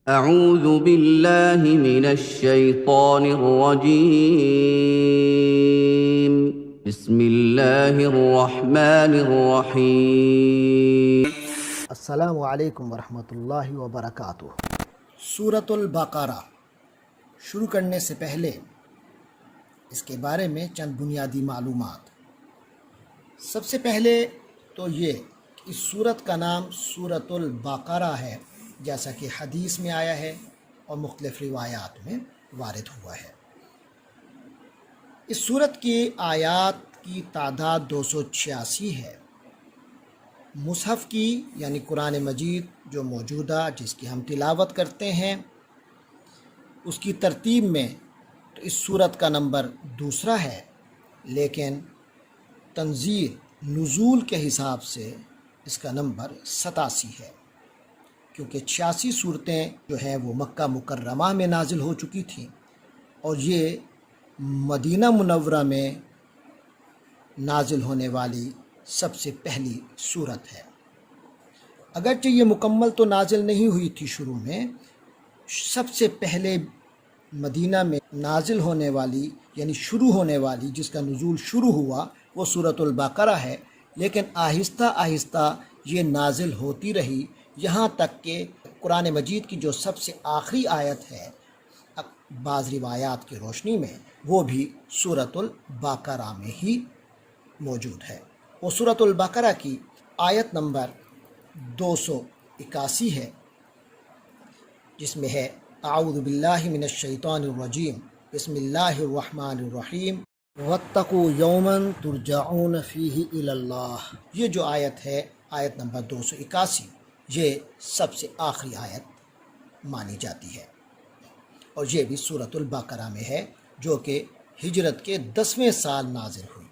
أعوذ بالله من الشيطان الرجيم. بسم الله الرحمن الرحيم. السلام علیکم ورحمۃ اللہ وبرکاتہ۔ سورۃ البقرہ شروع کرنے سے پہلے اس کے بارے میں چند بنیادی معلومات۔ سب سے پہلے تو یہ کہ اس سورت کا نام سورۃ البقرہ ہے، جیسا کہ حدیث میں آیا ہے اور مختلف روایات میں وارد ہوا ہے۔ اس سورت کی آیات کی تعداد 286 ہے۔ مصحف کی یعنی قرآن مجید جو موجودہ جس کی ہم تلاوت کرتے ہیں، اس کی ترتیب میں تو اس سورت کا نمبر دوسرا ہے، لیکن تنزیل نزول کے حساب سے اس کا نمبر 87 ہے، کیونکہ 86 صورتیں جو ہیں وہ مکہ مکرمہ میں نازل ہو چکی تھیں اور یہ مدینہ منورہ میں نازل ہونے والی سب سے پہلی صورت ہے۔ اگرچہ یہ مکمل تو نازل نہیں ہوئی تھی شروع میں، سب سے پہلے مدینہ میں نازل ہونے والی یعنی شروع ہونے والی جس کا نزول شروع ہوا وہ سورۃ البقرہ ہے، لیکن آہستہ آہستہ یہ نازل ہوتی رہی یہاں تک کہ قرآن مجید کی جو سب سے آخری آیت ہے بعض روایات کی روشنی میں وہ بھی سورۃ البقرہ میں ہی موجود ہے۔ وہ سورۃ البقرہ کی آیت نمبر 281 ہے، جس میں ہے اعوذ باللہ من الشیطان الرجیم بسم اللہ الرحمن الرحیم واتقوا یوما ترجعون فیہ الی اللہ۔ یہ جو آیت ہے آیت نمبر 281 یہ سب سے آخری آیت مانی جاتی ہے، اور یہ بھی سورۃ البقرہ میں ہے جو کہ ہجرت کے 10ویں سال نازل ہوئی،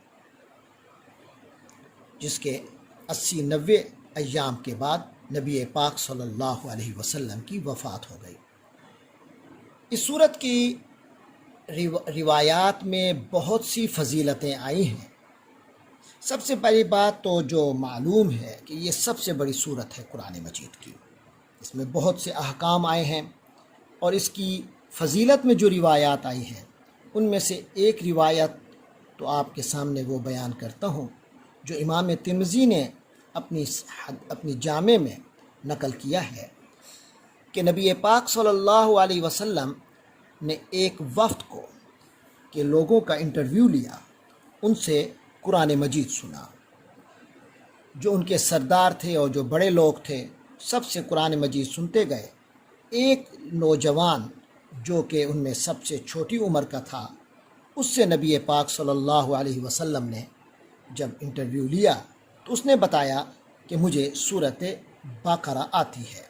جس کے 80-90 ایام کے بعد نبی پاک صلی اللہ علیہ وسلم کی وفات ہو گئی۔ اس سورت کی روایات میں بہت سی فضیلتیں آئی ہیں۔ سب سے پہلی بات تو جو معلوم ہے کہ یہ سب سے بڑی سورت ہے قرآن مجید کی، اس میں بہت سے احکام آئے ہیں، اور اس کی فضیلت میں جو روایات آئی ہیں ان میں سے ایک روایت تو آپ کے سامنے وہ بیان کرتا ہوں جو امام ترمذی نے اپنی جامع میں نقل کیا ہے کہ نبی پاک صلی اللہ علیہ وسلم نے ایک وفد کو کہ لوگوں کا انٹرویو لیا، ان سے قرآن مجید سنا۔ جو ان کے سردار تھے اور جو بڑے لوگ تھے سب سے قرآن مجید سنتے گئے۔ ایک نوجوان جو کہ ان میں سب سے چھوٹی عمر کا تھا، اس سے نبی پاک صلی اللہ علیہ وسلم نے جب انٹرویو لیا تو اس نے بتایا کہ مجھے سورۃ بقرہ آتی ہے۔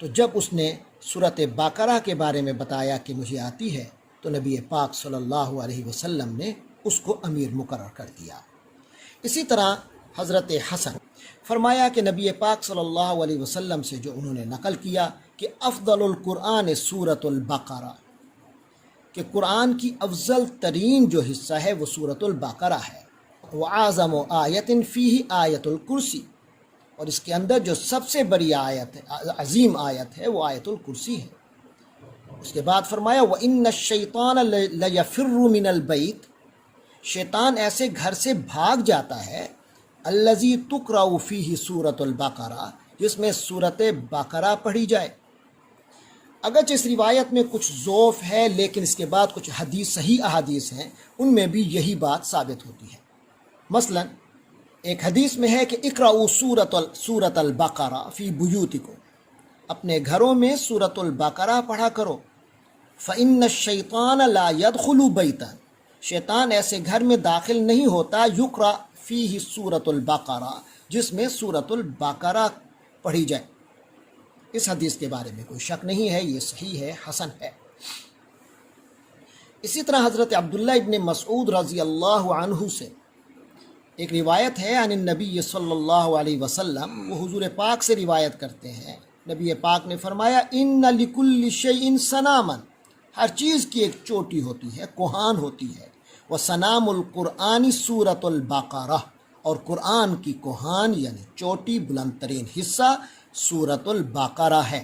تو جب اس نے سورۃ بقرہ کے بارے میں بتایا کہ مجھے آتی ہے تو نبی پاک صلی اللہ علیہ وسلم نے اس کو امیر مقرر کر دیا۔ اسی طرح حضرت حسن فرمایا کہ نبی پاک صلی اللہ علیہ وسلم سے جو انہوں نے نقل کیا کہ افضل القرآن سورۃ البقرہ، کہ قرآن کی افضل ترین جو حصہ ہے وہ سورۃ البقرہ ہے، وَأَعْظَمُ آیَةٍ فِيهِ آیۃ الکرسی، اور اس کے اندر جو سب سے بڑی آیت ہے، عظیم آیت ہے، وہ آیت الکرسی ہے۔ اس کے بعد فرمایا وَإِنَّ الشَّيْطَانَ لَيَفِرُّ مِنَ الْبَيْتِ، شیطان ایسے گھر سے بھاگ جاتا ہے الَّذِي تُقْرَأُ فِيهِ سورۃ البقرہ، جس میں سورۃ بقرہ پڑھی جائے۔ اگرچہ اس روایت میں کچھ ضعف ہے، لیکن اس کے بعد کچھ صحیح احادیث ہیں، ان میں بھی یہی بات ثابت ہوتی ہے۔ مثلا ایک حدیث میں ہے کہ اقرأوا سورۃ البقرہ فی بیوتکم، اپنے گھروں میں سورۃ البقرہ پڑھا کرو۔ فإن الشیطان لا يدخل بیتا، شیطان ایسے گھر میں داخل نہیں ہوتا یقرأ فیہ سورۃ البقرہ، جس میں سورۃ البقرہ پڑھی جائے۔ اس حدیث کے بارے میں کوئی شک نہیں ہے، یہ صحیح ہے، حسن ہے۔ اسی طرح حضرت عبداللہ ابن مسعود رضی اللہ عنہ سے ایک روایت ہے عن النبی صلی اللہ علیہ وسلم، وہ حضور پاک سے روایت کرتے ہیں، نبی پاک نے فرمایا ان لکل شیء سناما، ہر چیز کی ایک چوٹی ہوتی ہے، کوہان ہوتی ہے، وسنام القرآن سورۃ البقرہ، اور قرآن کی کوہان یعنی چوٹی بلند ترین حصہ سورۃ البقرہ ہے۔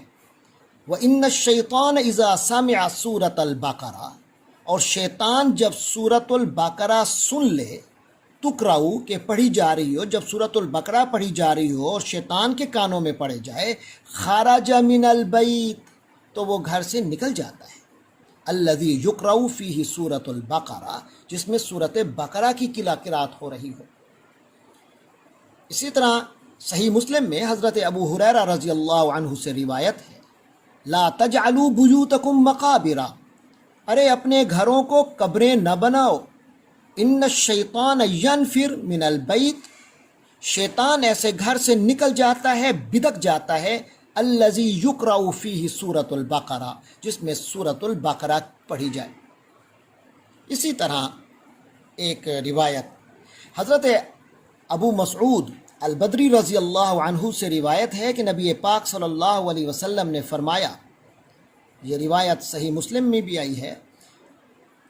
وَإِنَّ الشَّيْطَانَ إِذَا سَمِعَ سُورَةَ الْبَقَرَةِ، اور شیطان جب سورۃ البقرہ سن لے، تقرأ کہ پڑھی جا رہی ہو، جب سورۃ البقرہ پڑھی جا رہی ہو اور شیطان کے کانوں میں پڑے جائے، خرج من البیت، تو وہ گھر سے نکل جاتا ہے، الذی یقرأ فیہ سورۃ البقرہ، جس میں سورۃ بقرہ کی قراءت ہو رہی ہو۔ اسی طرح صحیح مسلم میں حضرت ابو ہریرہ رضی اللہ عنہ سے روایت ہے، لا تجعلوا بیوتکم مقابر، ارے اپنے گھروں کو قبریں نہ بناؤ، ان الشیطان ینفر من البیت، شیطان ایسے گھر سے نکل جاتا ہے، بدک جاتا ہے، الذی یقرأ فیہ سورۃ البقرہ، جس میں سورۃ البقرہ پڑھی جائے۔ اسی طرح ایک روایت حضرت ابو مسعود البدری رضی اللہ عنہ سے روایت ہے کہ نبی پاک صلی اللہ علیہ وسلم نے فرمایا، یہ روایت صحیح مسلم میں بھی آئی ہے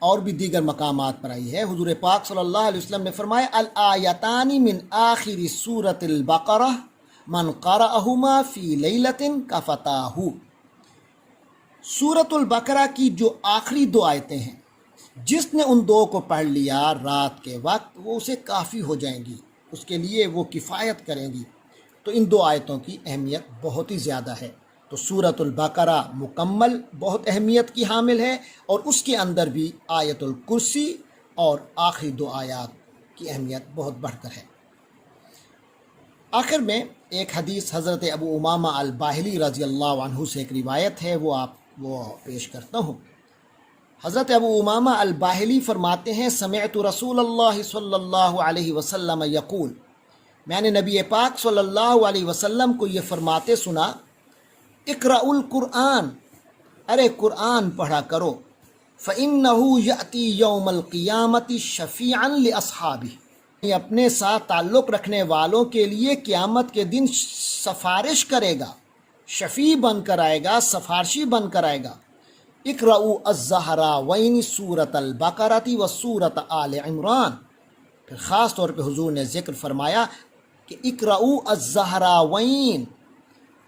اور بھی دیگر مقامات پر آئی ہے، حضور پاک صلی اللہ علیہ وسلم نے فرمایا، الآیتان من آخر سورۃ البقرہ من قرأہما فی لیلۃ کفتاہ، سورۃ البقرہ کی جو آخری دو آیتیں ہیں، جس نے ان دو کو پڑھ لیا رات کے وقت، وہ اسے کافی ہو جائیں گی، اس کے لیے وہ کفایت کریں گی۔ تو ان دو آیتوں کی اہمیت بہت ہی زیادہ ہے۔ تو سورۃ البقرہ مکمل بہت اہمیت کی حامل ہے، اور اس کے اندر بھی آیت الکرسی اور آخری دو آیات کی اہمیت بہت بڑھ کر ہے۔ آخر میں ایک حدیث حضرت ابو امامہ الباہلی رضی اللہ عنہ سے ایک روایت ہے، وہ پیش کرتا ہوں۔ حضرت ابو امامہ الباہلی فرماتے ہیں، سمعت رسول اللہ صلی اللہ علیہ وسلم یقول، میں نے نبی پاک صلی اللہ علیہ وسلم کو یہ فرماتے سنا، اقرأوا القرآن، ارے قرآن پڑھا کرو، فإنہ یأتی یوم القیامت شفیعا لأصحابہ، اپنے ساتھ تعلق رکھنے والوں کے لیے قیامت کے دن سفارش کرے گا، شفیع بن کر آئے گا، سفارشی بن کر آئے گا۔ اقرأوا الزہراوین سورۃ البقرہ و سورۃ آل عمران، پھر خاص طور پہ حضور نے ذکر فرمایا کہ اقرأوا الزہراوین،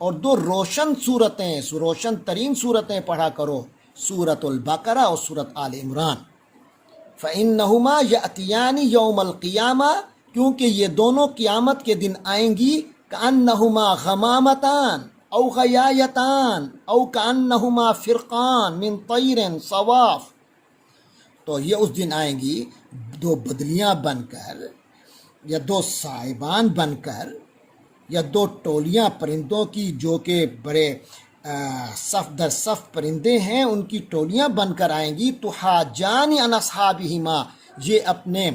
اور دو روشن صورتیں، روشن ترین صورتیں پڑھا کرو، سورۃ البقرہ اور سورۃ آل عمران۔ فإنہما یأتیان یوم القیامہ، کیونکہ یہ دونوں قیامت کے دن آئیں گی، کأنہما غمامتان او غیایتان او کأنہما فرقان من طیر صواف، تو یہ اس دن آئیں گی دو بدلیاں بن کر، یا دو صاحبان بن کر، یا دو ٹولیاں پرندوں کی، جو کہ بڑے صف در صف پرندے ہیں، ان کی ٹولیاں بن کر آئیں گی، تحاجان عن اصحابہما، یہ اپنے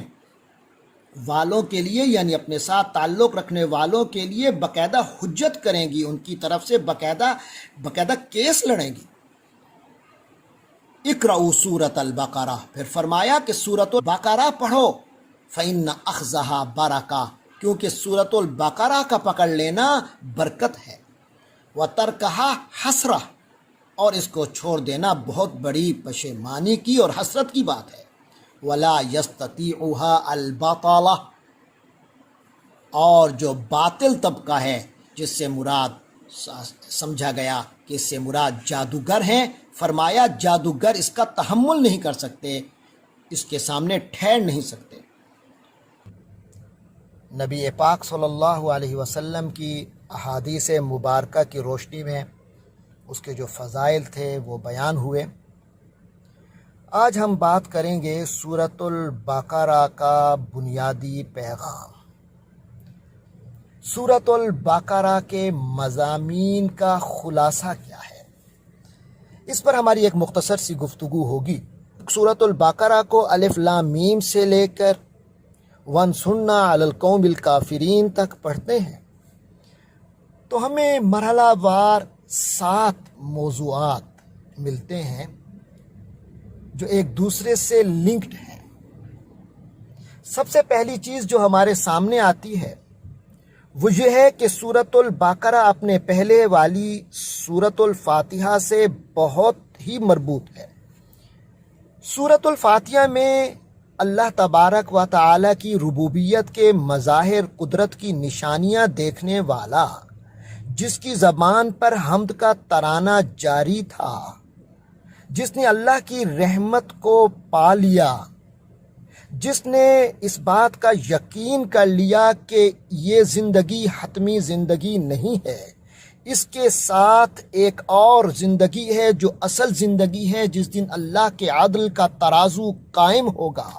والوں کے لیے، یعنی اپنے ساتھ تعلق رکھنے والوں کے لیے باقاعدہ حجت کریں گی، ان کی طرف سے باقاعدہ کیس لڑیں گی۔ اقرأوا سورۃ البقرہ، پھر فرمایا کہ سورۃ البقرہ پڑھو، فإن أخذها برکہ، کیونکہ سورۃ البقرہ کا پکڑ لینا برکت ہے، وترکها حسرہ، اور اس کو چھوڑ دینا بہت بڑی پشیمانی کی اور حسرت کی بات ہے، ولا یستطیعها البطالہ، اور جو باطل طبقہ ہے، جس سے مراد سمجھا گیا کہ اس سے مراد جادوگر ہیں، فرمایا جادوگر اس کا تحمل نہیں کر سکتے، اس کے سامنے ٹھہر نہیں سکتے۔ نبی پاک صلی اللہ علیہ وسلم کی احادیث مبارکہ کی روشنی میں اس کے جو فضائل تھے وہ بیان ہوئے۔ آج ہم بات کریں گے سورۃ البقرہ کا بنیادی پیغام، سورۃ البقرہ کے مضامین کا خلاصہ کیا ہے، اس پر ہماری ایک مختصر سی گفتگو ہوگی۔ سورۃ البقرہ کو الف لام میم سے لے کر وانصرنا علی القوم الکافرین تک پڑھتے ہیں تو ہمیں مرحلہ وار 7 موضوعات ملتے ہیں جو ایک دوسرے سے لنکڈ ہیں۔ سب سے پہلی چیز جو ہمارے سامنے آتی ہے وہ یہ ہے کہ سورۃ البقرہ اپنے پہلے والی سورۃ الفاتحہ سے بہت ہی مربوط ہے۔ سورۃ الفاتحہ میں اللہ تبارک و تعالی کی ربوبیت کے مظاہر، قدرت کی نشانیاں دیکھنے والا جس کی زبان پر حمد کا ترانہ جاری تھا، جس نے اللہ کی رحمت کو پا لیا، جس نے اس بات کا یقین کر لیا کہ یہ زندگی حتمی زندگی نہیں ہے، اس کے ساتھ ایک اور زندگی ہے جو اصل زندگی ہے، جس دن اللہ کے عدل کا ترازو قائم ہوگا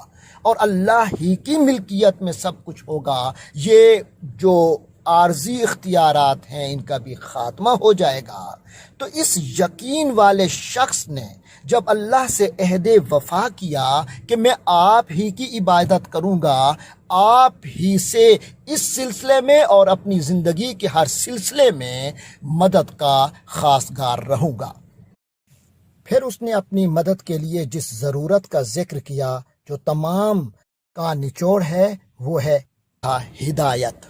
اور اللہ ہی کی ملکیت میں سب کچھ ہوگا۔ یہ جو عارضی اختیارات ہیں ان کا بھی خاتمہ ہو جائے گا۔ تو اس یقین والے شخص نے جب اللہ سے عہد وفا کیا کہ میں آپ ہی کی عبادت کروں گا، آپ ہی سے اس سلسلے میں اور اپنی زندگی کے ہر سلسلے میں مدد کا خواستگار رہوں گا۔ پھر اس نے اپنی مدد کے لیے جس ضرورت کا ذکر کیا جو تمام کا نچوڑ ہے، وہ ہے ہدایت۔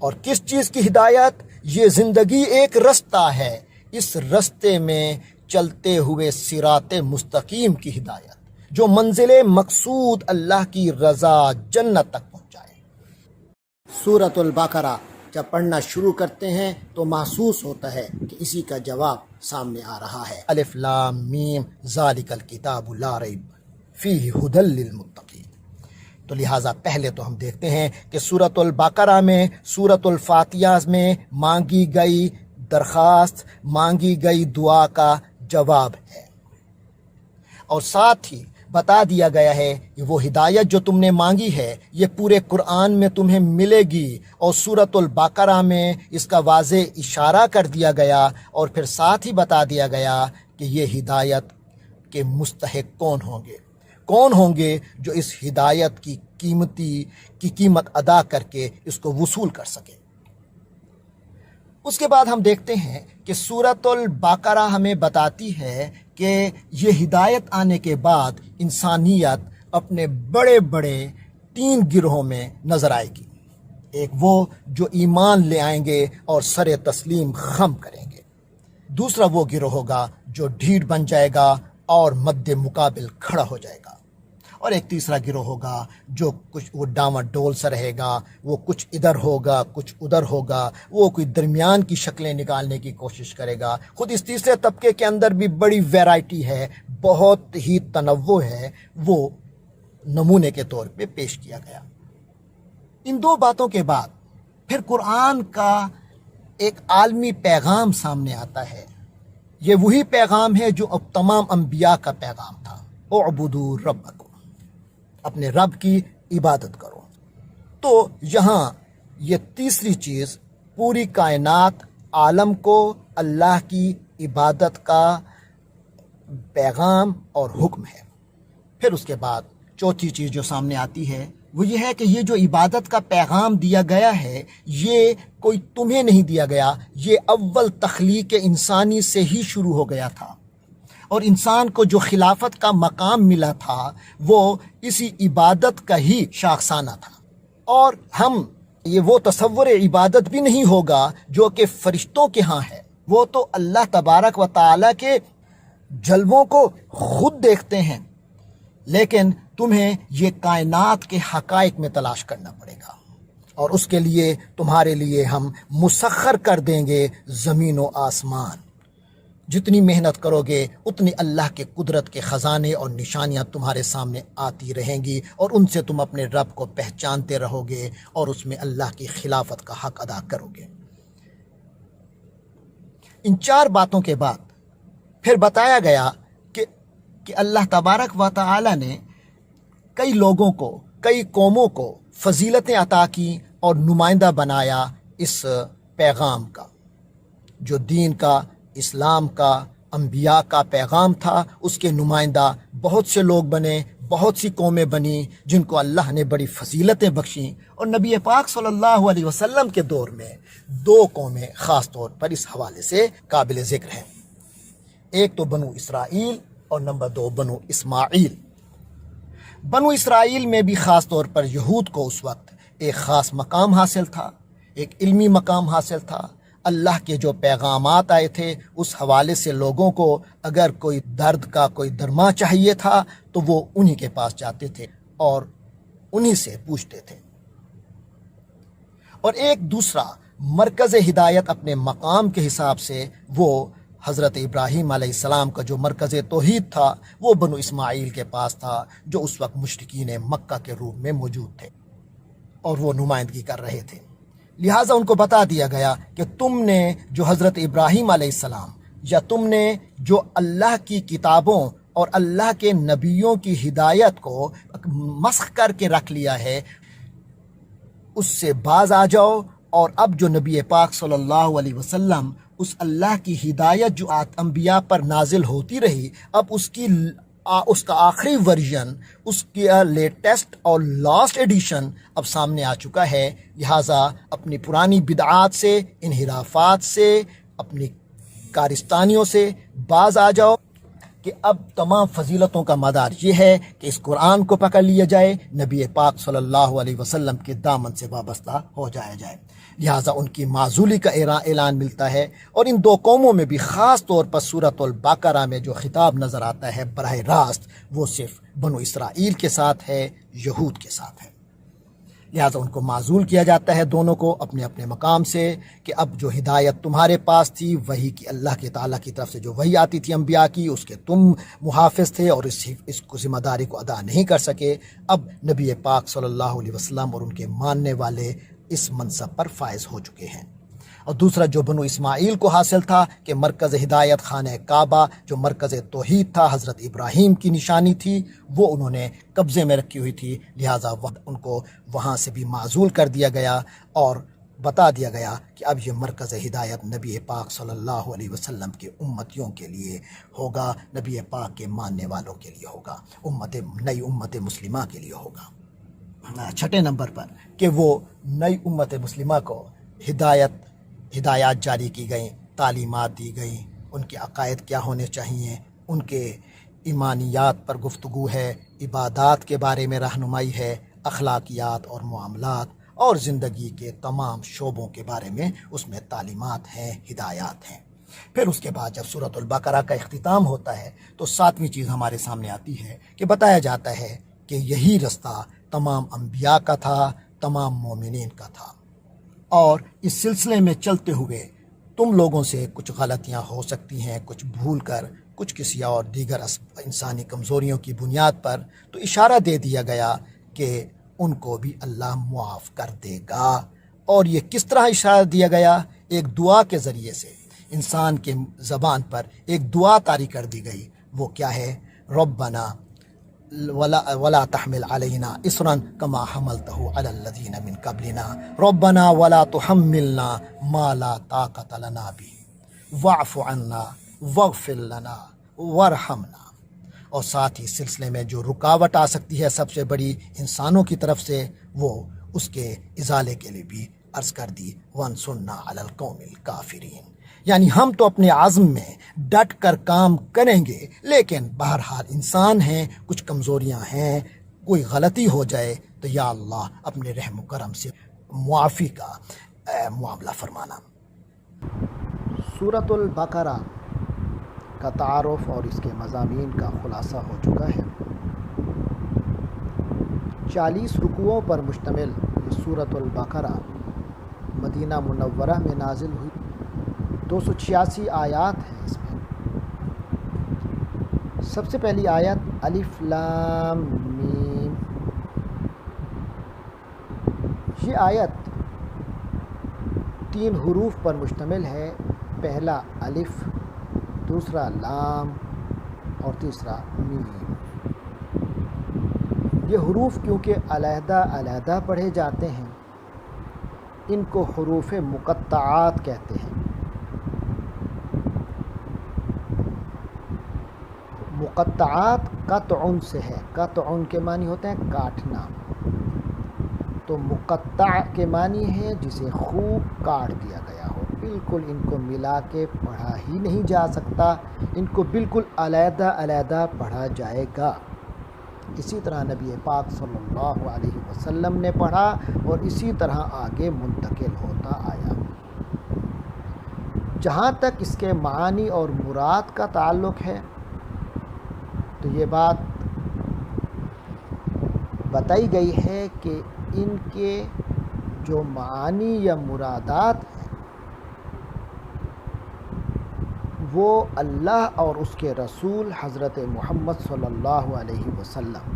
اور کس چیز کی ہدایت؟ یہ زندگی ایک رستہ ہے، اس رستے میں چلتے ہوئے صراط مستقیم کی ہدایت جو منزل مقصود اللہ کی رضا جنت تک پہنچائے۔ سورۃ البقرہ جب پڑھنا شروع کرتے ہیں تو محسوس ہوتا ہے کہ اسی کا جواب سامنے آ رہا ہے۔ الف لام میم ذالک الکتاب لا ریب فیہ ھدی للمتقین۔ تو لہٰذا پہلے تو ہم دیکھتے ہیں کہ سورۃ البقرہ میں، سورۃ الفاتحہ میں مانگی گئی درخواست، مانگی گئی دعا کا جواب ہے، اور ساتھ ہی بتا دیا گیا ہے کہ وہ ہدایت جو تم نے مانگی ہے یہ پورے قرآن میں تمہیں ملے گی، اور سورۃ البقرہ میں اس کا واضح اشارہ کر دیا گیا، اور پھر ساتھ ہی بتا دیا گیا کہ یہ ہدایت کے مستحق کون ہوں گے جو اس ہدایت کی قیمت ادا کر کے اس کو وصول کر سکے۔ اس کے بعد ہم دیکھتے ہیں کہ سورۃ البقرہ ہمیں بتاتی ہے کہ یہ ہدایت آنے کے بعد انسانیت اپنے بڑے بڑے 3 گروہوں میں نظر آئے گی۔ ایک وہ جو ایمان لے آئیں گے اور سر تسلیم خم کریں گے، دوسرا وہ گروہ ہوگا جو ڈھیٹ بن جائے گا اور مد مقابل کھڑا ہو جائے گا، اور ایک تیسرا گروہ ہوگا جو وہ ڈاواں ڈول سا رہے گا، وہ کچھ ادھر ہوگا کچھ ادھر ہوگا، وہ کوئی درمیان کی شکلیں نکالنے کی کوشش کرے گا۔ خود اس تیسرے طبقے کے اندر بھی بڑی ویرائٹی ہے، بہت ہی تنوع ہے، وہ نمونے کے طور پہ پیش کیا گیا۔ ان 2 باتوں کے بعد پھر قرآن کا ایک عالمی پیغام سامنے آتا ہے۔ یہ وہی پیغام ہے جو اب تمام انبیاء کا پیغام تھا، اعبدوا ربکم، اپنے رب کی عبادت کرو۔ تو یہاں یہ تیسری چیز پوری کائنات عالم کو اللہ کی عبادت کا پیغام اور حکم ہے۔ پھر اس کے بعد چوتھی چیز جو سامنے آتی ہے وہ یہ ہے کہ یہ جو عبادت کا پیغام دیا گیا ہے یہ کوئی تمہیں نہیں دیا گیا، یہ اول تخلیق انسانی سے ہی شروع ہو گیا تھا، اور انسان کو جو خلافت کا مقام ملا تھا وہ اسی عبادت کا ہی شاخسانہ تھا، اور ہم یہ وہ تصور عبادت بھی نہیں ہوگا جو کہ فرشتوں کے ہاں ہے، وہ تو اللہ تبارک و تعالیٰ کے جلووں کو خود دیکھتے ہیں، لیکن تمہیں یہ کائنات کے حقائق میں تلاش کرنا پڑے گا، اور اس کے لیے تمہارے لیے ہم مسخر کر دیں گے زمین و آسمان۔ جتنی محنت کرو گے اتنی اللہ کے قدرت کے خزانے اور نشانیاں تمہارے سامنے آتی رہیں گی، اور ان سے تم اپنے رب کو پہچانتے رہو گے اور اس میں اللہ کی خلافت کا حق ادا کرو گے۔ ان 4 باتوں کے بعد پھر بتایا گیا کہ اللہ تبارک و تعالی نے کئی لوگوں کو، کئی قوموں کو فضیلتیں عطا کی اور نمائندہ بنایا اس پیغام کا، جو دین کا، اسلام کا، انبیاء کا پیغام تھا، اس کے نمائندہ بہت سے لوگ بنے، بہت سی قومیں بنی جن کو اللہ نے بڑی فضیلتیں بخشیں، اور نبی پاک صلی اللہ علیہ وسلم کے دور میں 2 قومیں خاص طور پر اس حوالے سے قابل ذکر ہیں۔ ایک تو بنو اسرائیل اور نمبر 2 بنو اسماعیل۔ بنو اسرائیل میں بھی خاص طور پر یہود کو اس وقت ایک خاص مقام حاصل تھا، ایک علمی مقام حاصل تھا۔ اللہ کے جو پیغامات آئے تھے اس حوالے سے لوگوں کو اگر کوئی درد کا کوئی درما چاہیے تھا تو وہ انہی کے پاس جاتے تھے اور انہی سے پوچھتے تھے۔ اور ایک دوسرا مرکز ہدایت اپنے مقام کے حساب سے وہ حضرت ابراہیم علیہ السلام کا جو مرکز توحید تھا وہ بنو اسماعیل کے پاس تھا، جو اس وقت مشرکین مکہ کے روم میں موجود تھے اور وہ نمائندگی کر رہے تھے۔ لہٰذا ان کو بتا دیا گیا کہ تم نے جو حضرت ابراہیم علیہ السلام یا تم نے جو اللہ کی کتابوں اور اللہ کے نبیوں کی ہدایت کو مسخ کر کے رکھ لیا ہے، اس سے باز آ جاؤ، اور اب جو نبی پاک صلی اللہ علیہ وسلم اس اللہ کی ہدایت جو انبیاء پر نازل ہوتی رہی، اب اس کا آخری ورژن، اس کی لیٹسٹ اور لاسٹ ایڈیشن اب سامنے آ چکا ہے۔ لہٰذا اپنی پرانی بدعات سے، انحرافات سے، اپنی کارستانیوں سے باز آ جاؤ کہ اب تمام فضیلتوں کا مدار یہ ہے کہ اس قرآن کو پکڑ لیا جائے، نبی پاک صلی اللہ علیہ وسلم کے دامن سے وابستہ ہو جایا جائے۔ لہٰذا ان کی معزولی کا اعلان ملتا ہے، اور ان دو قوموں میں بھی خاص طور پر سورۃ البقرہ میں جو خطاب نظر آتا ہے براہ راست وہ صرف بنو اسرائیل کے ساتھ ہے، یہود کے ساتھ ہے۔ لہٰذا ان کو معزول کیا جاتا ہے دونوں کو اپنے اپنے مقام سے، کہ اب جو ہدایت تمہارے پاس تھی، وہی کی اللہ کے تعالیٰ کی طرف سے جو وحی آتی تھی انبیاء کی، اس کے تم محافظ تھے اور اس کو ذمہ داری کو ادا نہیں کر سکے۔ اب نبی پاک صلی اللہ علیہ وسلم اور ان کے ماننے والے اس منصب پر فائز ہو چکے ہیں۔ اور دوسرا جو بنو اسماعیل کو حاصل تھا کہ مرکز ہدایت خانہ کعبہ جو مرکز توحید تھا، حضرت ابراہیم کی نشانی تھی، وہ انہوں نے قبضے میں رکھی ہوئی تھی، لہٰذا ان کو وہاں سے بھی معزول کر دیا گیا اور بتا دیا گیا کہ اب یہ مرکز ہدایت نبی پاک صلی اللہ علیہ وسلم کے امتیوں کے لیے ہوگا، نبی پاک کے ماننے والوں کے لیے ہوگا، نئی امت مسلمہ کے لیے ہوگا۔ چھٹے نمبر پر کہ وہ نئی امت مسلمہ کو ہدایات جاری کی گئیں، تعلیمات دی گئیں، ان کے عقائد کیا ہونے چاہیے، ان کے ایمانیات پر گفتگو ہے، عبادات کے بارے میں رہنمائی ہے، اخلاقیات اور معاملات اور زندگی کے تمام شعبوں کے بارے میں اس میں تعلیمات ہیں، ہدایات ہیں۔ پھر اس کے بعد جب سورۃ البقرہ کا اختتام ہوتا ہے تو ساتویں چیز ہمارے سامنے آتی ہے کہ بتایا جاتا ہے کہ یہی رستہ تمام انبیاء کا تھا، تمام مومنین کا تھا، اور اس سلسلے میں چلتے ہوئے تم لوگوں سے کچھ غلطیاں ہو سکتی ہیں، کچھ بھول کر، کچھ کسی اور دیگر انسانی کمزوریوں کی بنیاد پر، تو اشارہ دے دیا گیا کہ ان کو بھی اللہ معاف کر دے گا۔ اور یہ کس طرح اشارہ دیا گیا؟ ایک دعا کے ذریعے سے انسان کے زبان پر ایک دعا طاری کر دی گئی، وہ کیا ہے؟ ربنا ولا تحمل علينا إصرا كما حملته على الذين من قبلنا ربنا ولا تحملنا ما لا طاقة لنا به واعف عنا واغفر لنا وارحمنا۔ اور ساتھ ہی سلسلے میں جو رکاوٹ آ سکتی ہے سب سے بڑی انسانوں کی طرف سے، وہ اس کے ازالے کے لیے بھی عرض کر دی، وانصرنا علی القوم الکافرین۔ یعنی ہم تو اپنے عزم میں ڈٹ کر کام کریں گے، لیکن بہرحال انسان ہیں، کچھ کمزوریاں ہیں، کوئی غلطی ہو جائے تو یا اللہ اپنے رحم و کرم سے معافی کا معاملہ فرمانا۔ سورۃ البقرہ کا تعارف اور اس کے مضامین کا خلاصہ ہو چکا ہے۔ 40 رکوعوں پر مشتمل یہ سورۃ البقرہ مدینہ منورہ میں نازل ہوئی، 286 آیات ہیں اس میں۔ سب سے پہلی آیت الف لام میم، یہ آیت 3 حروف پر مشتمل ہے، پہلا الف، دوسرا لام اور تیسرا میم۔ یہ حروف کیونکہ علیحدہ علیحدہ پڑھے جاتے ہیں، ان کو حروف مقطعات کہتے ہیں۔ مقطعات قطع سے ہے، قطع کے معنی ہوتے ہیں کاٹنا، تو مقطع کے معنی ہے جسے خوب کاٹ دیا گیا ہو، بالکل ان کو ملا کے پڑھا ہی نہیں جا سکتا، ان کو بالکل علیحدہ علیحدہ پڑھا جائے گا۔ اسی طرح نبی پاک صلی اللہ علیہ وسلم نے پڑھا اور اسی طرح آگے منتقل ہوتا آیا۔ جہاں تک اس کے معانی اور مراد کا تعلق ہے تو یہ بات بتائی گئی ہے کہ ان کے جو معانی یا مرادات وہ اللہ اور اس کے رسول حضرت محمد صلی اللہ علیہ وسلم،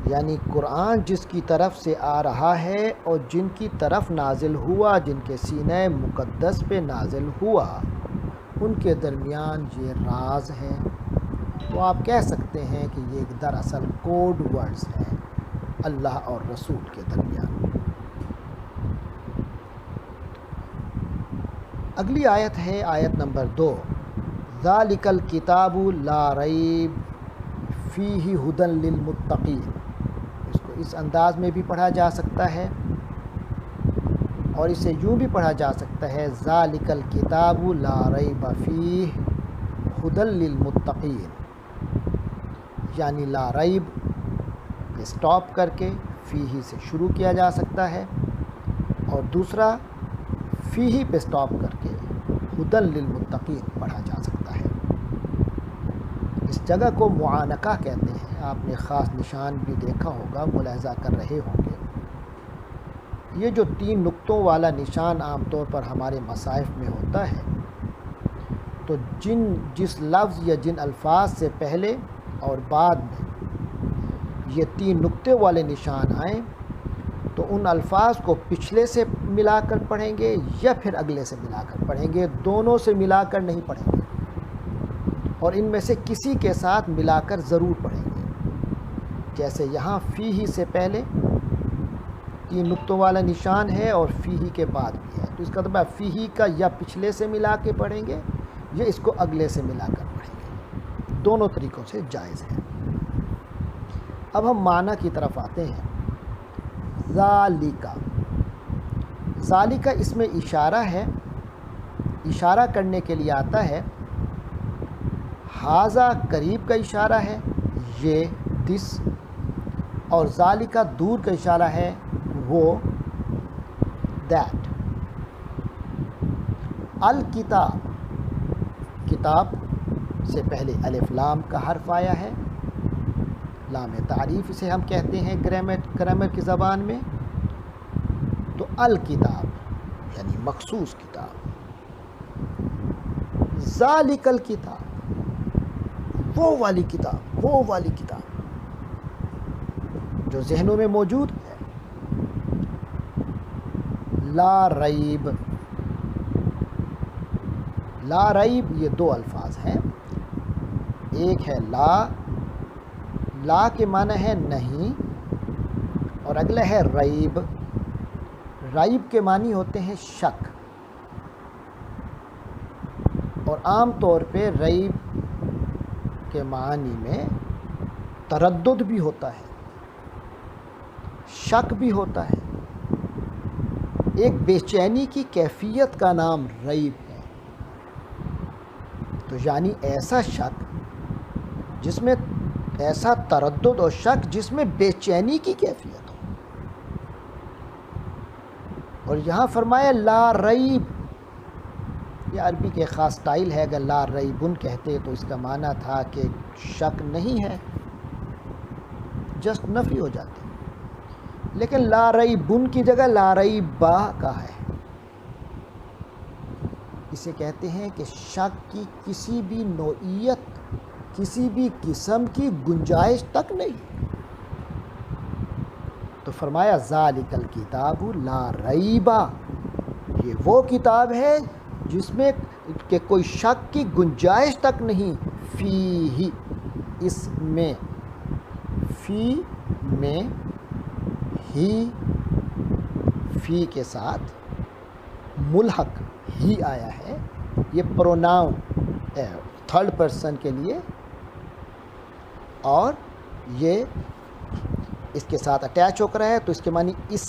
یعنی قرآن جس کی طرف سے آ رہا ہے اور جن کی طرف نازل ہوا، جن کے سینہ مقدس پہ نازل ہوا، ان کے درمیان یہ راز ہے۔ تو آپ کہہ سکتے ہیں کہ یہ دراصل کوڈ ورڈز ہیں اللہ اور رسول کے درمیان۔ اگلی آیت ہے آیت نمبر 2، ذالک الکتاب لا ریب فیہ ھدی للمتقین۔ اس کو اس انداز میں بھی پڑھا جا سکتا ہے اور اسے یوں بھی پڑھا جا سکتا ہے ذالک الکتاب لا ریب فیہ ھدی للمتقین، یعنی لا ریب پہ سٹاپ کر کے فیہ سے شروع کیا جا سکتا ہے، اور دوسرا فیہ پہ سٹاپ کر کے ھدی للمتقین پڑھا جا سکتا ہے۔ اس جگہ کو معانقہ کہتے ہیں، آپ نے خاص نشان بھی دیکھا ہوگا، ملاحظہ کر رہے ہوں گے۔ یہ جو 3 نقطوں والا نشان عام طور پر ہمارے مصاحف میں ہوتا ہے، تو جس لفظ یا جن الفاظ سے پہلے اور بعد میں یہ 3 نقطے والے نشان آئیں تو ان الفاظ کو پچھلے سے ملا کر پڑھیں گے یا پھر اگلے سے ملا کر پڑھیں گے، دونوں سے ملا کر نہیں پڑھیں گے، اور ان میں سے کسی کے ساتھ ملا کر ضرور پڑھیں گے۔ جیسے یہاں فیہ سے پہلے 3 نقطوں والا نشان ہے اور فیہ کے بعد بھی ہے، تو اس کا مطلب فیہ کا یا پچھلے سے ملا کے پڑھیں گے یا اس کو اگلے سے ملا کر پڑھیں گے، دونوں طریقوں سے جائز ہے۔ اب ہم معنی کی طرف آتے ہیں۔ ذالک، ذالک اس میں اشارہ ہے، اشارہ کرنے کے لیے آتا ہے۔ ھذا قریب کا اشارہ ہے، یہ دس، اور ذالک دور کا اشارہ ہے، وہ دیٹ۔ الکتاب، کتاب سے پہلے الف لام کا حرف آیا ہے، لام تعریف اسے ہم کہتے ہیں گرامر کی زبان میں، تو الکتاب یعنی مخصوص کتاب۔ ذالک الکتاب، وہ والی کتاب، وہ والی کتاب جو ذہنوں میں موجود ہے۔ لا ریب، لا ریب یہ 2 الفاظ ہیں، ایک ہے لا، لا کے معنی ہے نہیں، اور اگلا ہے ریب، ریب کے معنی ہوتے ہیں شک، اور عام طور پہ ریب کے معنی میں تردد بھی ہوتا ہے، شک بھی ہوتا ہے، ایک بے چینی کی کیفیت کا نام ریب ہے۔ تو یعنی ایسا شک جس میں، ایسا تردد اور شک جس میں بے چینی کی کیفیت ہو، اور یہاں فرمایا لا ریب، یہ عربی کے خاص سٹائل ہے، اگر لا ریبن کہتے تو اس کا معنی تھا کہ شک نہیں ہے، جسٹ نفی ہو جاتی، لیکن لا ریبن کی جگہ لا ریبا کا ہے۔ اسے کہتے ہیں کہ شک کی کسی بھی نوعیت، کسی بھی قسم کی گنجائش تک نہیں۔ تو فرمایا ذالک الکتاب لا ریبا، یہ وہ کتاب ہے جس میں کہ کوئی شک کی گنجائش تک نہیں، فیہ اس میں، فی میں، ہی فی کے ساتھ ملحق ہی آیا ہے، یہ پروناؤن تھرڈ پرسن کے لیے، اور یہ اس کے ساتھ اٹیچ ہو کر ہے، تو اس کے معنی اس،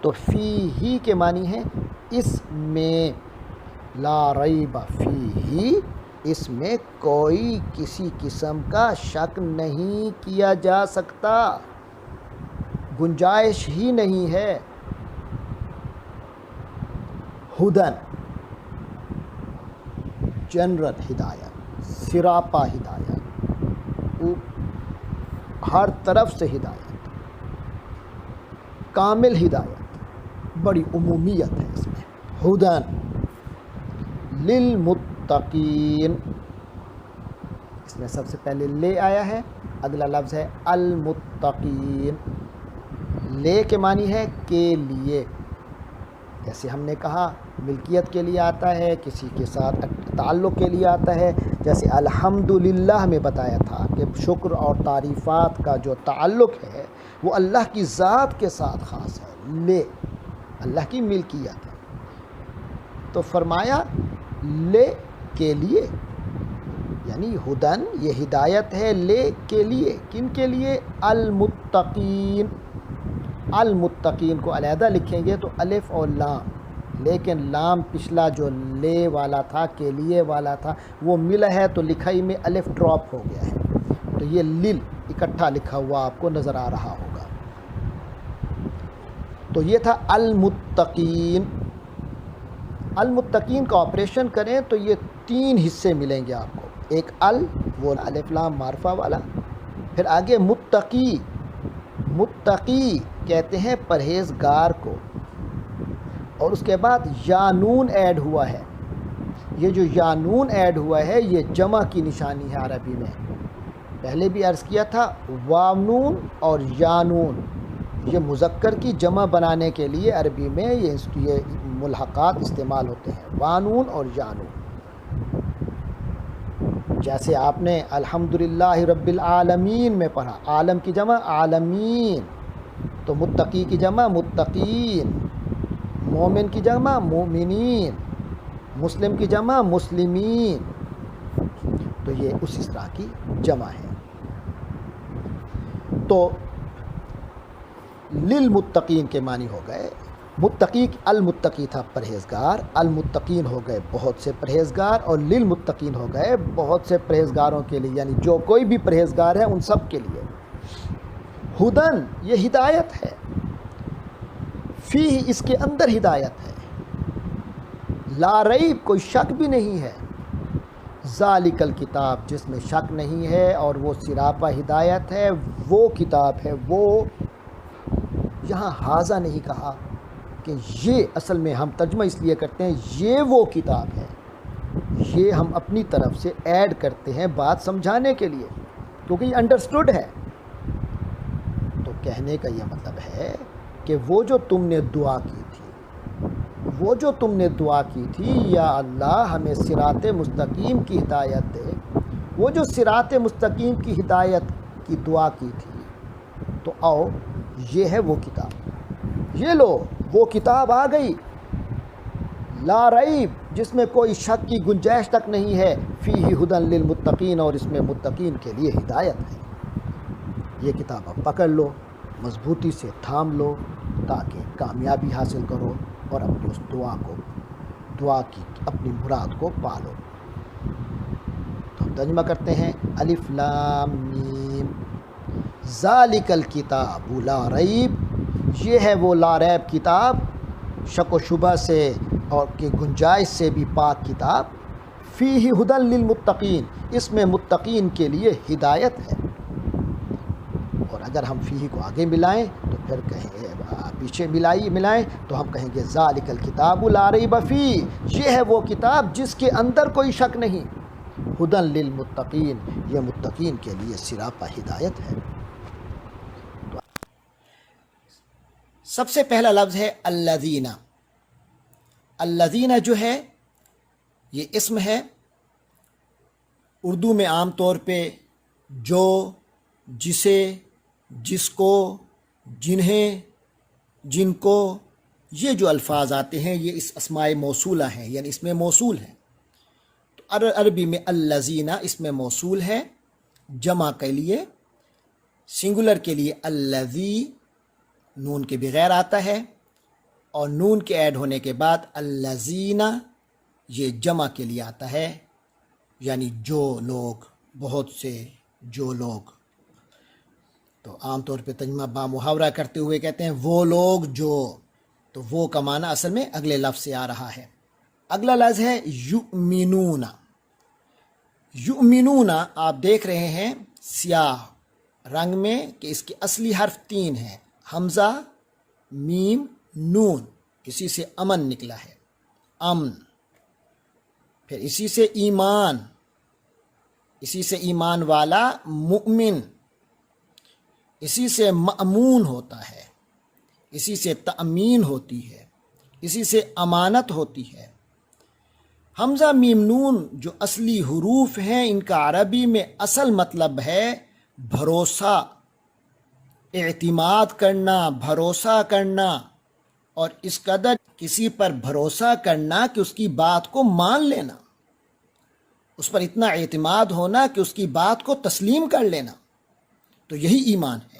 تو فی ہی کے معنی ہے اس میں، لا ریب فیہ، اس میں کوئی کسی قسم کا شک نہیں کیا جا سکتا، گنجائش ہی نہیں ہے۔ ہدن، جنرل ہدایت، سراپا ہدایت، ہر طرف سے ہدایت، کامل ہدایت، بڑی عمومیت ہے اس میں۔ ہدن للمتقین، المتقین، اس میں سب سے پہلے لے آیا ہے، اگلا لفظ ہے المتقین۔ لے کے معنی ہے کے لیے، جیسے ہم نے کہا ملکیت کے لیے آتا ہے، کسی کے ساتھ تعلق کے لیے آتا ہے، جیسے الحمدللہ میں بتایا تھا کہ شکر اور تعریفات کا جو تعلق ہے وہ اللہ کی ذات کے ساتھ خاص ہے، لے اللہ کی ملکیت ہے۔ تو فرمایا لے کے لیے، یعنی ہدن یہ ہدایت ہے، لے کے لیے، کن کے لیے؟ المتقین۔ المتقین کو علیحدہ لکھیں گے تو الف اور لام، لیکن لام پچھلا جو لے والا تھا، کے لیے والا تھا، وہ ملا ہے تو لکھائی میں الف ڈراپ ہو گیا ہے، تو یہ لل اکٹھا لکھا ہوا آپ کو نظر آ رہا ہوگا۔ تو یہ تھا المتقین۔ المتقین کا آپریشن کریں تو یہ 3 حصے ملیں گے آپ کو، ایک وہ الف لام معرفہ والا، پھر آگے متقی، متقی کہتے ہیں پرہیزگار کو، اور اس کے بعد یانون ایڈ ہوا ہے۔ یہ جو یانون ایڈ ہوا ہے یہ جمع کی نشانی ہے عربی میں، پہلے بھی عرض کیا تھا، وانون اور یانون یہ مذکر کی جمع بنانے کے لیے عربی میں یہ ملحقات استعمال ہوتے ہیں، وانون اور یانون۔ جیسے آپ نے الحمدللہ رب العالمین میں پڑھا، عالم کی جمع عالمین، تو متقی کی جمع متقین، مومن کی جمع مومنین، مسلم کی جمع مسلمین، تو یہ اس طرح کی جمع ہے۔ تو للمتقین کے معنی ہو گئے، متقی المتقی تھا پرہیزگار، المتقین ہو گئے بہت سے پرہیزگار، اور للمتقین ہو گئے بہت سے پرہیزگاروں کے لیے، یعنی جو کوئی بھی پرہیزگار ہے ان سب کے لیے۔ ہدن یہ ہدایت ہے، فی اس کے اندر ہدایت ہے، لا ریب کوئی شک بھی نہیں ہے، ذالک الکتاب جس میں شک نہیں ہے اور وہ سراپا ہدایت ہے، وہ کتاب ہے، وہ یہاں حاضہ نہیں کہا کہ یہ، اصل میں ہم ترجمہ اس لیے کرتے ہیں یہ وہ کتاب ہے، یہ ہم اپنی طرف سے ایڈ کرتے ہیں بات سمجھانے کے لیے، کیونکہ یہ انڈرسٹوڈ ہے۔ تو کہنے کا یہ مطلب ہے کہ وہ جو تم نے دعا کی تھی، وہ جو تم نے دعا کی تھی یا اللہ ہمیں صراط مستقیم کی ہدایت دے، وہ جو صراط مستقیم کی ہدایت کی دعا کی تھی، تو آؤ یہ ہے وہ کتاب، یہ لو وہ کتاب آ گئی، لا ریب جس میں کوئی شک کی گنجائش تک نہیں ہے، فیہ ہدن للمتقین اور اس میں متقین کے لیے ہدایت ہے۔ یہ کتاب اب پکڑ لو، مضبوطی سے تھام لو تاکہ کامیابی حاصل کرو اور اپنی اس دعا کی اپنی مراد کو پالو۔ تو ہم ترجمہ کرتے ہیں، الف لام میم، ذالک الکتاب لا ریب، یہ ہے وہ لا ریب کتاب، شک و شبہ سے اور کی گنجائش سے بھی پاک کتاب، فیہ ہدن للمتقین اس میں متقین کے لیے ہدایت ہے۔ اور اگر ہم فیہ کو آگے ملائیں تو پھر کہیں پیچھے ملائیں تو ہم کہیں گے ذالک الکتاب لا ریب فیہ، یہ ہے وہ کتاب جس کے اندر کوئی شک نہیں، ہدن للمتقین یہ متقین کے لیے سراپا ہدایت ہے۔ سب سے پہلا لفظ ہے الذین۔ الذین جو ہے یہ اسم ہے، اردو میں عام طور پہ جو، جسے، جس کو، جنہیں، جن کو، یہ جو الفاظ آتے ہیں یہ اس اسماء موصولہ ہیں، یعنی اس میں موصول ہیں۔ تو عربی میں الذین اس میں موصول ہے، جمع کے لیے، سنگولر کے لیے الذی نون کے بغیر آتا ہے، اور نون کے ایڈ ہونے کے بعد الذین یہ جمع کے لیے آتا ہے، یعنی جو لوگ، بہت سے، جو لوگ۔ تو عام طور پہ ترجمہ با محاورہ کرتے ہوئے کہتے ہیں وہ لوگ جو، تو وہ کا معنی اصل میں اگلے لفظ سے آ رہا ہے۔ اگلا لفظ ہے یؤمنون۔ یؤمنون آپ دیکھ رہے ہیں سیاہ رنگ میں کہ اس کے اصلی حرف 3 ہیں، حمزہ، میم، نون، اسی سے امن نکلا ہے، امن۔ پھر اسی سے ایمان والا مؤمن، اسی سے مأمون ہوتا ہے، اسی سے تأمین ہوتی ہے، اسی سے امانت ہوتی ہے۔ حمزہ میم نون جو اصلی حروف ہیں، ان کا عربی میں اصل مطلب ہے بھروسہ، اعتماد کرنا، بھروسہ کرنا، اور اس قدر کسی پر بھروسہ کرنا کہ اس کی بات کو مان لینا، اس پر اتنا اعتماد ہونا کہ اس کی بات کو تسلیم کر لینا۔ تو یہی ایمان ہے،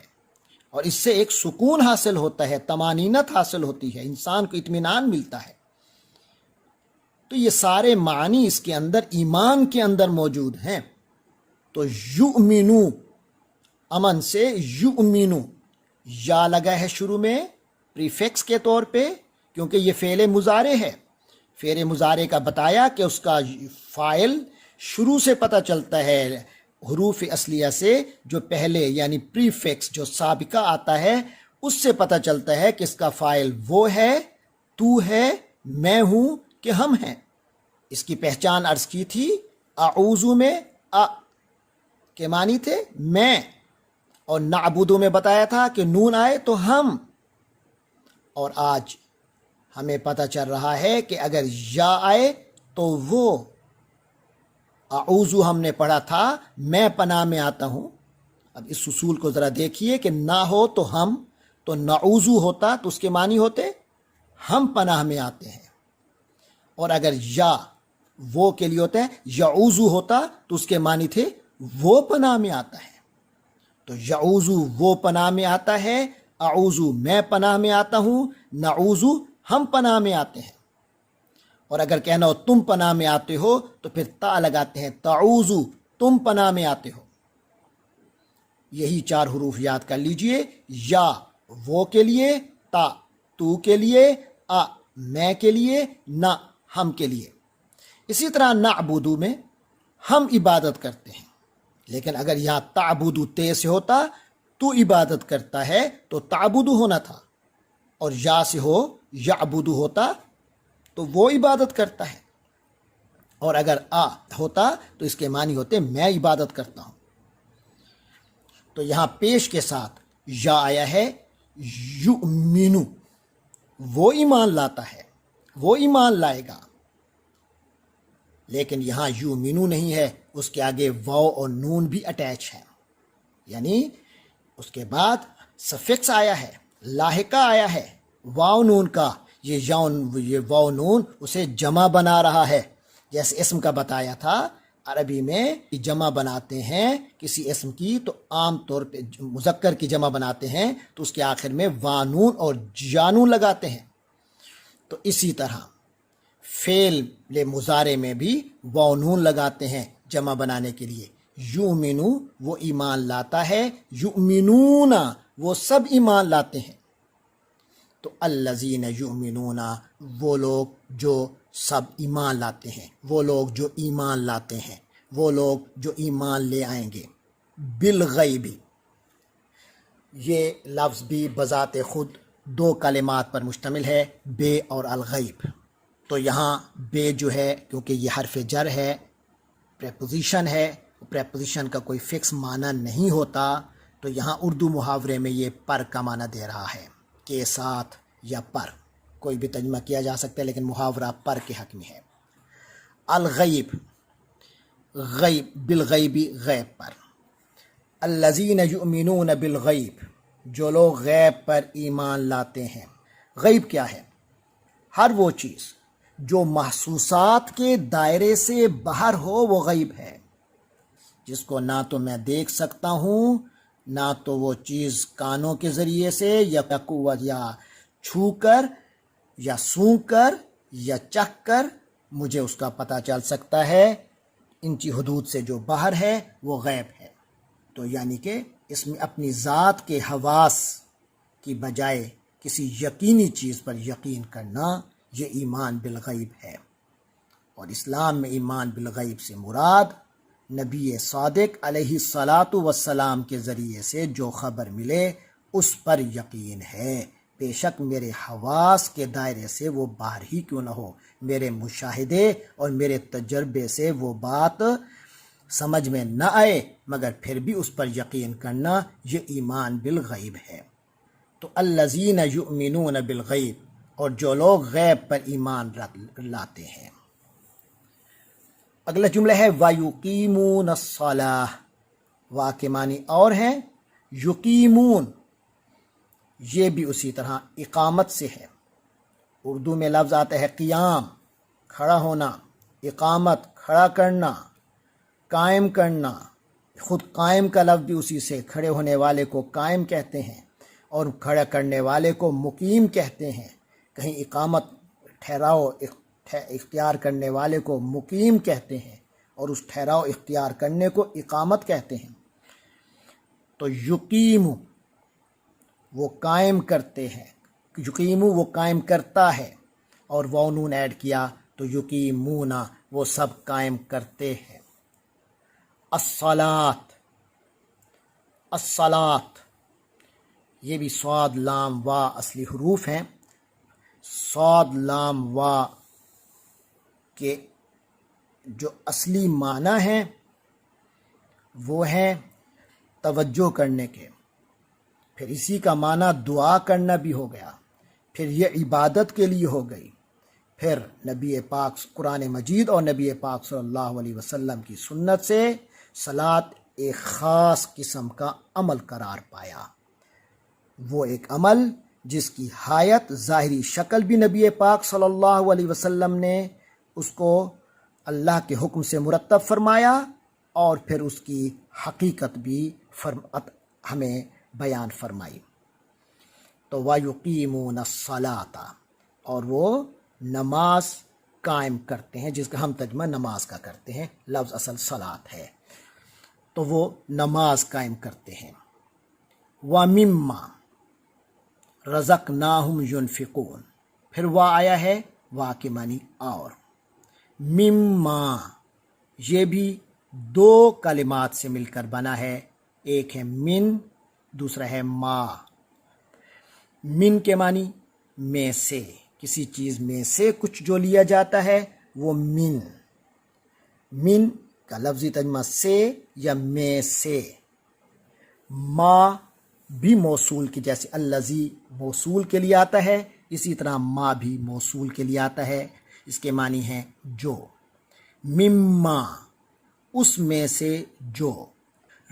اور اس سے ایک سکون حاصل ہوتا ہے، طمانینت حاصل ہوتی ہے، انسان کو اطمینان ملتا ہے۔ تو یہ سارے معنی اس کے اندر، ایمان کے اندر موجود ہیں۔ تو یؤمنو، امن سے یؤمنو، یا لگا ہے شروع میں پریفکس کے طور پہ، کیونکہ یہ فعل مضارع ہے۔ فعل مضارع کا بتایا کہ اس کا فاعل شروع سے پتہ چلتا ہے، حروف اصلیہ سے جو پہلے یعنی پریفکس جو سابقہ آتا ہے اس سے پتہ چلتا ہے کہ اس کا فاعل وہ ہے، تو ہے، میں ہوں کہ ہم ہیں۔ اس کی پہچان عرض کی تھی، اعوذ میں کے معنی تھے میں، اور نعبدو میں بتایا تھا کہ نون آئے تو ہم، اور آج ہمیں پتہ چل رہا ہے کہ اگر یا آئے تو وہ۔ اعوذ ہم نے پڑھا تھا میں پناہ میں آتا ہوں، اب اس اصول کو ذرا دیکھیے کہ نہ ہو تو ہم، تو نعوذ ہوتا تو اس کے معنی ہوتے ہم پناہ میں آتے ہیں، اور اگر یا وہ کے لیے ہوتا ہے یعوذ ہوتا تو اس کے معنی تھے وہ پناہ میں آتا ہے۔ تو یعوذ وہ پناہ میں آتا ہے، اعوذ میں پناہ میں آتا ہوں، نعوذ ہم پناہ میں آتے ہیں۔ اور اگر کہنا ہو تم پناہ میں آتے ہو تو پھر تا لگاتے ہیں، تعوذ تم پناہ میں آتے ہو۔ یہی 4 حروف یاد کر لیجئے، یا وہ کے لیے، تا تو کے لیے، میں کے لیے، نہ ہم کے لیے۔ اسی طرح نعبدو میں ہم عبادت کرتے ہیں، لیکن اگر یہاں تعبدو تے سے ہوتا تو عبادت کرتا ہے تو تعبدو ہونا تھا، اور یا سے ہو یعبدو ہوتا تو وہ عبادت کرتا ہے، اور اگر ہوتا تو اس کے معنی ہوتے میں عبادت کرتا ہوں۔ تو یہاں پیش کے ساتھ یا آیا ہے، یؤمنو وہ ایمان لاتا ہے، وہ ایمان لائے گا، لیکن یہاں یؤمنو نہیں ہے، اس کے آگے واو اور نون بھی اٹیچ ہے، یعنی اس کے بعد سفکس آیا ہے، لاحقہ آیا ہے واو نون کا، یہ واو نون اسے جمع بنا رہا ہے۔ جیسے اسم کا بتایا تھا، عربی میں جمع بناتے ہیں کسی اسم کی تو عام طور پہ مذکر کی جمع بناتے ہیں تو اس کے آخر میں وانون اور جانون لگاتے ہیں۔ تو اسی طرح فعل مضارع میں بھی واو نون لگاتے ہیں جمع بنانے کے لیے۔ یؤمنو وہ ایمان لاتا ہے، یؤمنون وہ سب ایمان لاتے ہیں۔ تو الذین یؤمنون وہ لوگ جو سب ایمان لاتے ہیں، وہ لوگ جو ایمان لاتے ہیں، وہ لوگ جو ایمان لے آئیں گے۔ بالغیب، یہ لفظ بھی بذات خود 2 کلمات پر مشتمل ہے، بے اور الغیب۔ تو یہاں بے جو ہے کیونکہ یہ حرف جر ہے، پریپوزیشن ہے، پریپوزیشن کا کوئی فکس معنی نہیں ہوتا، تو یہاں اردو محاورے میں یہ پر کا معنی دے رہا ہے، کے ساتھ یا پر، کوئی بھی ترجمہ کیا جا سکتا ہے لیکن محاورہ پر کے حق میں ہے۔ الغیب، غیب، بالغیب غیب پر۔ الذین یؤمنون بالغیب جو لوگ غیب پر ایمان لاتے ہیں۔ غیب کیا ہے؟ ہر وہ چیز جو محسوسات کے دائرے سے باہر ہو وہ غیب ہے، جس کو نہ تو میں دیکھ سکتا ہوں، نہ تو وہ چیز کانوں کے ذریعے سے یا قوت یا چھو کر یا سونگھ کر یا چکھ کر مجھے اس کا پتہ چل سکتا ہے، انچی حدود سے جو باہر ہے وہ غیب ہے۔ تو یعنی کہ اس میں اپنی ذات کے حواس کی بجائے کسی یقینی چیز پر یقین کرنا، یہ ایمان بالغیب ہے۔ اور اسلام میں ایمان بالغیب سے مراد نبی صادق علیہ الصلاۃ والسلام کے ذریعے سے جو خبر ملے اس پر یقین ہے، بے شک میرے حواس کے دائرے سے وہ باہر ہی کیوں نہ ہو، میرے مشاہدے اور میرے تجربے سے وہ بات سمجھ میں نہ آئے، مگر پھر بھی اس پر یقین کرنا یہ ایمان بالغیب ہے۔ تو الذین یؤمنون بالغیب، اور جو لوگ غیب پر ایمان لاتے ہیں۔ اگلا جملہ ہے وَيُقِيمُونَ الصَّلَاةَ، وا کے معنی اور ہیں، یقیمون یہ بھی اسی طرح اقامت سے ہے۔ اردو میں لفظ آتا ہے قیام، کھڑا ہونا، اقامت کھڑا کرنا، قائم کرنا، خود قائم کا لفظ بھی اسی سے، کھڑے ہونے والے کو قائم کہتے ہیں اور کھڑا کرنے والے کو مقیم کہتے ہیں۔ کہیں اقامت ٹھہراؤ اختیار کرنے والے کو مقیم کہتے ہیں اور اس ٹھہراؤ اختیار کرنے کو اقامت کہتے ہیں۔ تو یقیم وہ قائم کرتے ہیں، یقیم وہ قائم کرتا ہے، اور وہ نون ایڈ کیا تو یقیمون وہ سب قائم کرتے ہیں۔ الصلاۃ، الصلاۃ یہ بھی صاد لام وا اصلی حروف ہیں۔ صاد لام وا کے جو اصلی معنی ہیں وہ ہیں توجہ کرنے کے، پھر اسی کا معنی دعا کرنا بھی ہو گیا، پھر یہ عبادت کے لیے ہو گئی، پھر نبی پاک قرآن مجید اور نبی پاک صلی اللہ علیہ وسلم کی سنت سے صلاۃ ایک خاص قسم کا عمل قرار پایا۔ وہ ایک عمل جس کی حیات ظاہری شکل بھی نبی پاک صلی اللہ علیہ وسلم نے اس کو اللہ کے حکم سے مرتب فرمایا، اور پھر اس کی حقیقت بھی ہمیں بیان فرمائی۔ تو وَيُقِيمُونَ الصَّلَاةَ، اور وہ نماز قائم کرتے ہیں، جس کا ہم ترجمہ نماز کا کرتے ہیں، لفظ اصل صلاۃ ہے، تو وہ نماز قائم کرتے ہیں۔ وَمِمَّا رَزَقْنَاهُمْ يُنْفِقُونَ، پھر وا آیا ہے، وا کے معنی اور، مما یہ بھی دو کلمات سے مل کر بنا ہے، ایک ہے من، دوسرا ہے ما۔ من کے معنی میں سے، کسی چیز میں سے کچھ جو لیا جاتا ہے وہ من۔ من کا لفظی ترجمہ سے یا میں سے۔ ما بھی موصول کی، جیسے الذی موصول کے لیے آتا ہے، اسی طرح ما بھی موصول کے لیے آتا ہے، اس کے معنی ہے جو۔ مما اس میں سے جو،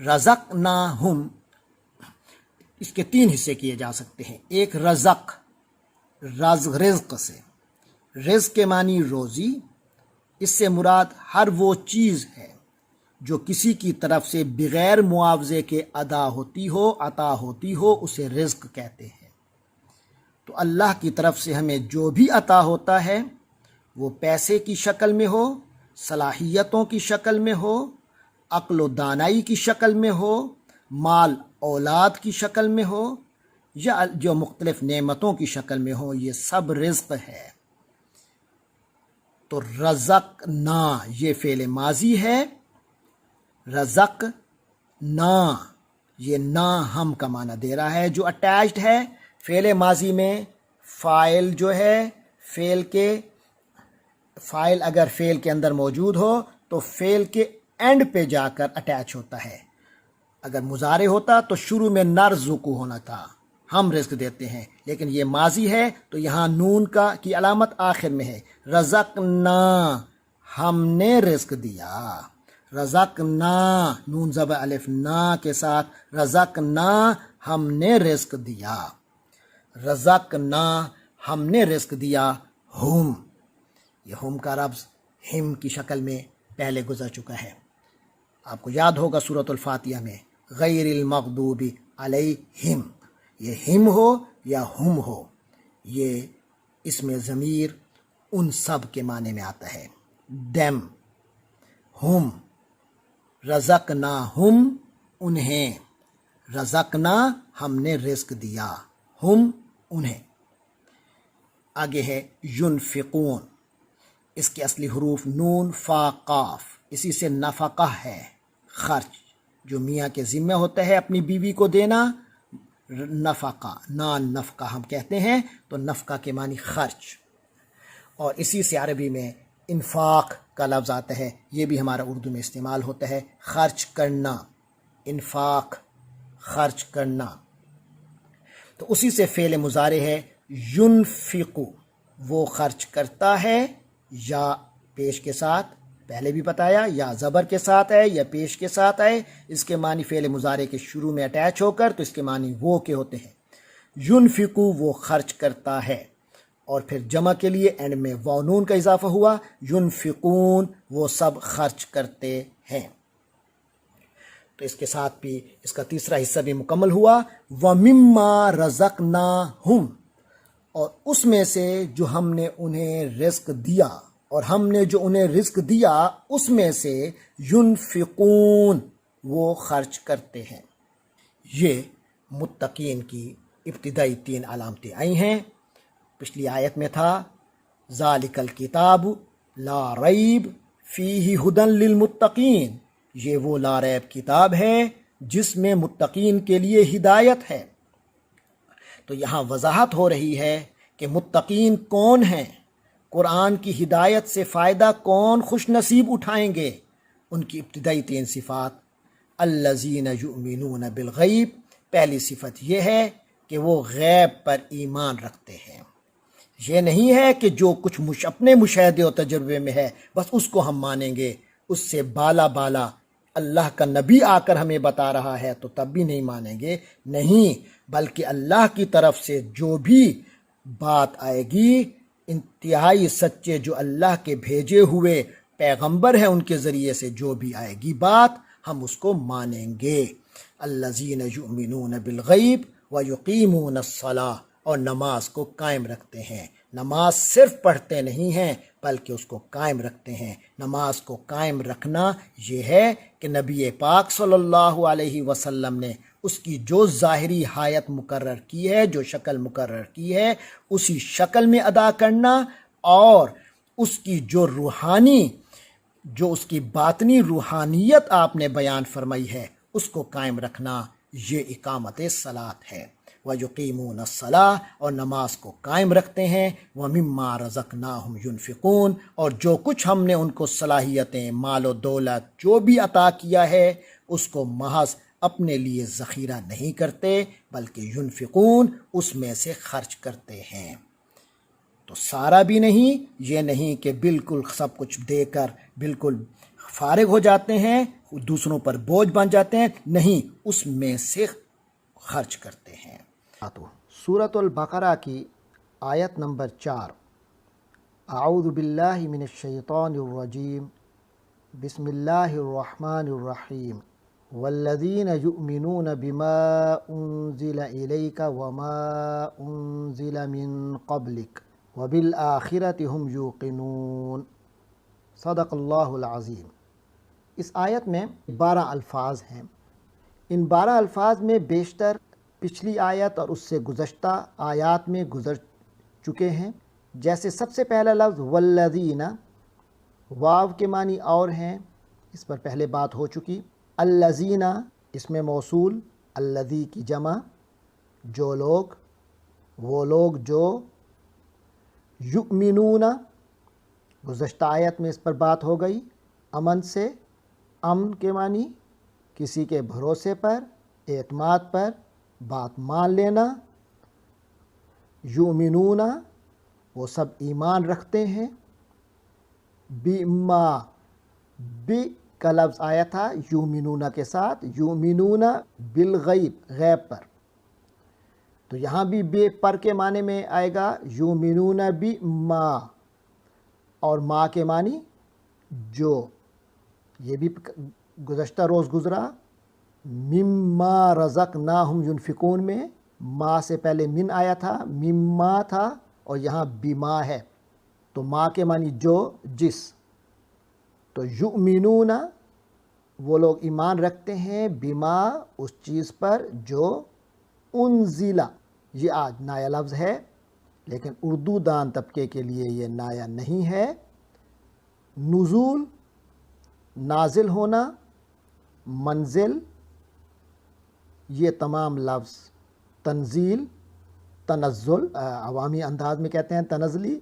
رزقناہم اس کے تین حصے کیے جا سکتے ہیں۔ ایک رزق، رزق سے، رزق کے معنی روزی، اس سے مراد ہر وہ چیز ہے جو کسی کی طرف سے بغیر معاوضے کے عطا ہوتی ہو، اسے رزق کہتے ہیں۔ تو اللہ کی طرف سے ہمیں جو بھی عطا ہوتا ہے، وہ پیسے کی شکل میں ہو، صلاحیتوں کی شکل میں ہو، عقل و دانائی کی شکل میں ہو، مال اولاد کی شکل میں ہو، یا جو مختلف نعمتوں کی شکل میں ہو، یہ سب رزق ہے۔ تو رزقنا یہ فعل ماضی ہے، رزقنا یہ نا ہم کا معنی دے رہا ہے، جو اٹیچڈ ہے فعل ماضی میں۔ فاعل جو ہے فاعل اگر فعل کے اندر موجود ہو تو فعل کے اینڈ پہ جا کر اٹیچ ہوتا ہے۔ اگر مضارع ہوتا تو شروع میں نرزقو ہونا تھا، ہم رزق دیتے ہیں، لیکن یہ ماضی ہے تو یہاں نون کی علامت آخر میں ہے۔ رزقنا ہم نے رزق دیا، رزقنا نون زبر الف نا کے ساتھ، رزقنا ہم نے رزق دیا، رزقنا ہم نے رزق دیا ہم، یہ ہم کا لفظ ہم کی شکل میں پہلے گزر چکا ہے۔ آپ کو یاد ہوگا سورۃ الفاتحہ میں غیر المغضوب علیہم، یہ ہم ہو یا ہم ہو، یہ اس میں ضمیر ان سب کے معنی میں آتا ہے۔ دم، ہم، رزقنا ہم انہیں، رزقنا ہم نے رزق دیا ہم انہیں۔ آگے ہے ینفقون، اس کے اصلی حروف نون فا قاف، اسی سے نفقہ ہے، خرچ جو میاں کے ذمہ ہوتا ہے اپنی بیوی کو دینا، نفقہ، نان نفقہ ہم کہتے ہیں، تو نفقہ کے معنی خرچ، اور اسی سے عربی میں انفاق کا لفظ آتا ہے، یہ بھی ہمارا اردو میں استعمال ہوتا ہے، خرچ کرنا، انفاق، خرچ کرنا۔ تو اسی سے فعل مضارع ہے ینفقو، وہ خرچ کرتا ہے، یا پیش کے ساتھ، پہلے بھی بتایا، یا زبر کے ساتھ ہے یا پیش کے ساتھ ہے، اس کے معنی فعل مضارع کے شروع میں اٹیچ ہو کر، تو اس کے معنی وہ کے ہوتے ہیں۔ ینفقو، وہ خرچ کرتا ہے، اور پھر جمع کے لیے اینڈ میں واو نون کا اضافہ ہوا، ینفقون، وہ سب خرچ کرتے ہیں۔ تو اس کے ساتھ بھی اس کا تیسرا حصہ بھی مکمل ہوا، وَمِمَّا رَزَقْنَاهُمْ، اور اس میں سے جو ہم نے انہیں رزق دیا، اور ہم نے جو انہیں رزق دیا اس میں سے ینفقون، وہ خرچ کرتے ہیں۔ یہ متقین کی ابتدائی 3 علامتیں آئی ہیں۔ پچھلی آیت میں تھا ذالک الکتاب لا ریب فیہ ھدی للمتقین، یہ وہ لا ریب کتاب ہے جس میں متقین کے لیے ہدایت ہے۔ تو یہاں وضاحت ہو رہی ہے کہ متقین کون ہیں، قرآن کی ہدایت سے فائدہ کون خوش نصیب اٹھائیں گے۔ ان کی ابتدائی 3 صفات، الذین یؤمنون بالغیب، پہلی صفت یہ ہے کہ وہ غیب پر ایمان رکھتے ہیں۔ یہ نہیں ہے کہ جو کچھ اپنے مشاہدے و تجربے میں ہے بس اس کو ہم مانیں گے، اس سے بالا اللہ کا نبی آ کر ہمیں بتا رہا ہے تو تب بھی نہیں مانیں گے، نہیں، بلکہ اللہ کی طرف سے جو بھی بات آئے گی، انتہائی سچے جو اللہ کے بھیجے ہوئے پیغمبر ہیں ان کے ذریعے سے جو بھی آئے گی بات، ہم اس کو مانیں گے۔ الذین یؤمنون بالغیب ویقیمون الصلاۃ، اور نماز کو قائم رکھتے ہیں۔ نماز صرف پڑھتے نہیں ہیں بلکہ اس کو قائم رکھتے ہیں۔ نماز کو قائم رکھنا یہ ہے کہ نبی پاک صلی اللہ علیہ وسلم نے اس کی جو ظاہری حیت مقرر کی ہے، جو شکل مقرر کی ہے، اسی شکل میں ادا کرنا، اور اس کی جو اس کی باطنی روحانیت آپ نے بیان فرمائی ہے اس کو قائم رکھنا، یہ اقامت صلاۃ ہے۔ وَيُقِيمُونَ الصَّلَاةَ، اور نماز کو قائم رکھتے ہیں، وَمِمَّا رَزَقْنَاهُمْ يُنْفِقُونَ، اور جو کچھ ہم نے ان کو صلاحیتیں، مال و دولت جو بھی عطا کیا ہے اس کو محض اپنے لیے ذخیرہ نہیں کرتے بلکہ ینفقون، اس میں سے خرچ کرتے ہیں۔ تو سارا بھی نہیں، یہ نہیں کہ بالکل سب کچھ دے کر بالکل فارغ ہو جاتے ہیں، دوسروں پر بوجھ بن جاتے ہیں، نہیں، اس میں سے خرچ کرتے ہیں۔ سورۃ البقرہ کی آیت نمبر 4، اعوذ باللہ من الشیطان الرجیم، بسم اللہ الرحمن الرحیم، والذین یؤمنون بما انزل الیک وما انزل من قبلک وبالآخرۃ ہم یوقنون۔ صدق اللہ العظیم۔ اس آیت میں 12 الفاظ ہیں۔ ان 12 الفاظ میں بیشتر پچھلی آیت اور اس سے گزشتہ آیات میں گزر چکے ہیں۔ جیسے سب سے پہلا لفظ والذین، واو کے معنی اور ہیں، اس پر پہلے بات ہو چکی۔ الذین، اس میں موصول، الذی کی جمع، جو لوگ، وہ لوگ جو، یؤمنون، گزشتہ آیت میں اس پر بات ہو گئی، امن سے، امن کے معنی کسی کے بھروسے پر، اعتماد پر، بات مان لینا۔ یؤمنون، وہ سب ایمان رکھتے ہیں۔ بما، بی کا لفظ آیا تھا یؤمنون کے ساتھ، یؤمنون بالغیب، غیب پر، تو یہاں بھی بے پر کے معنی میں آئے گا یؤمنون بما، اور ما کے معنی جو، یہ بھی گزشتہ روز گزرا۔ مما رزقناہم ینفقون میں ما سے پہلے من آیا تھا، مما تھا، اور یہاں بما ہے، تو ما کے معنی جو، جس۔ تو یؤمنون، وہ لوگ ایمان رکھتے ہیں، بما، اس چیز پر جو، انزلہ، یہ آج نایا لفظ ہے لیکن اردو دان طبقے کے لیے یہ نایا نہیں ہے۔ نزول، نازل ہونا، منزل، یہ تمام لفظ تنزیل، تنزل، عوامی انداز میں کہتے ہیں تنزلی،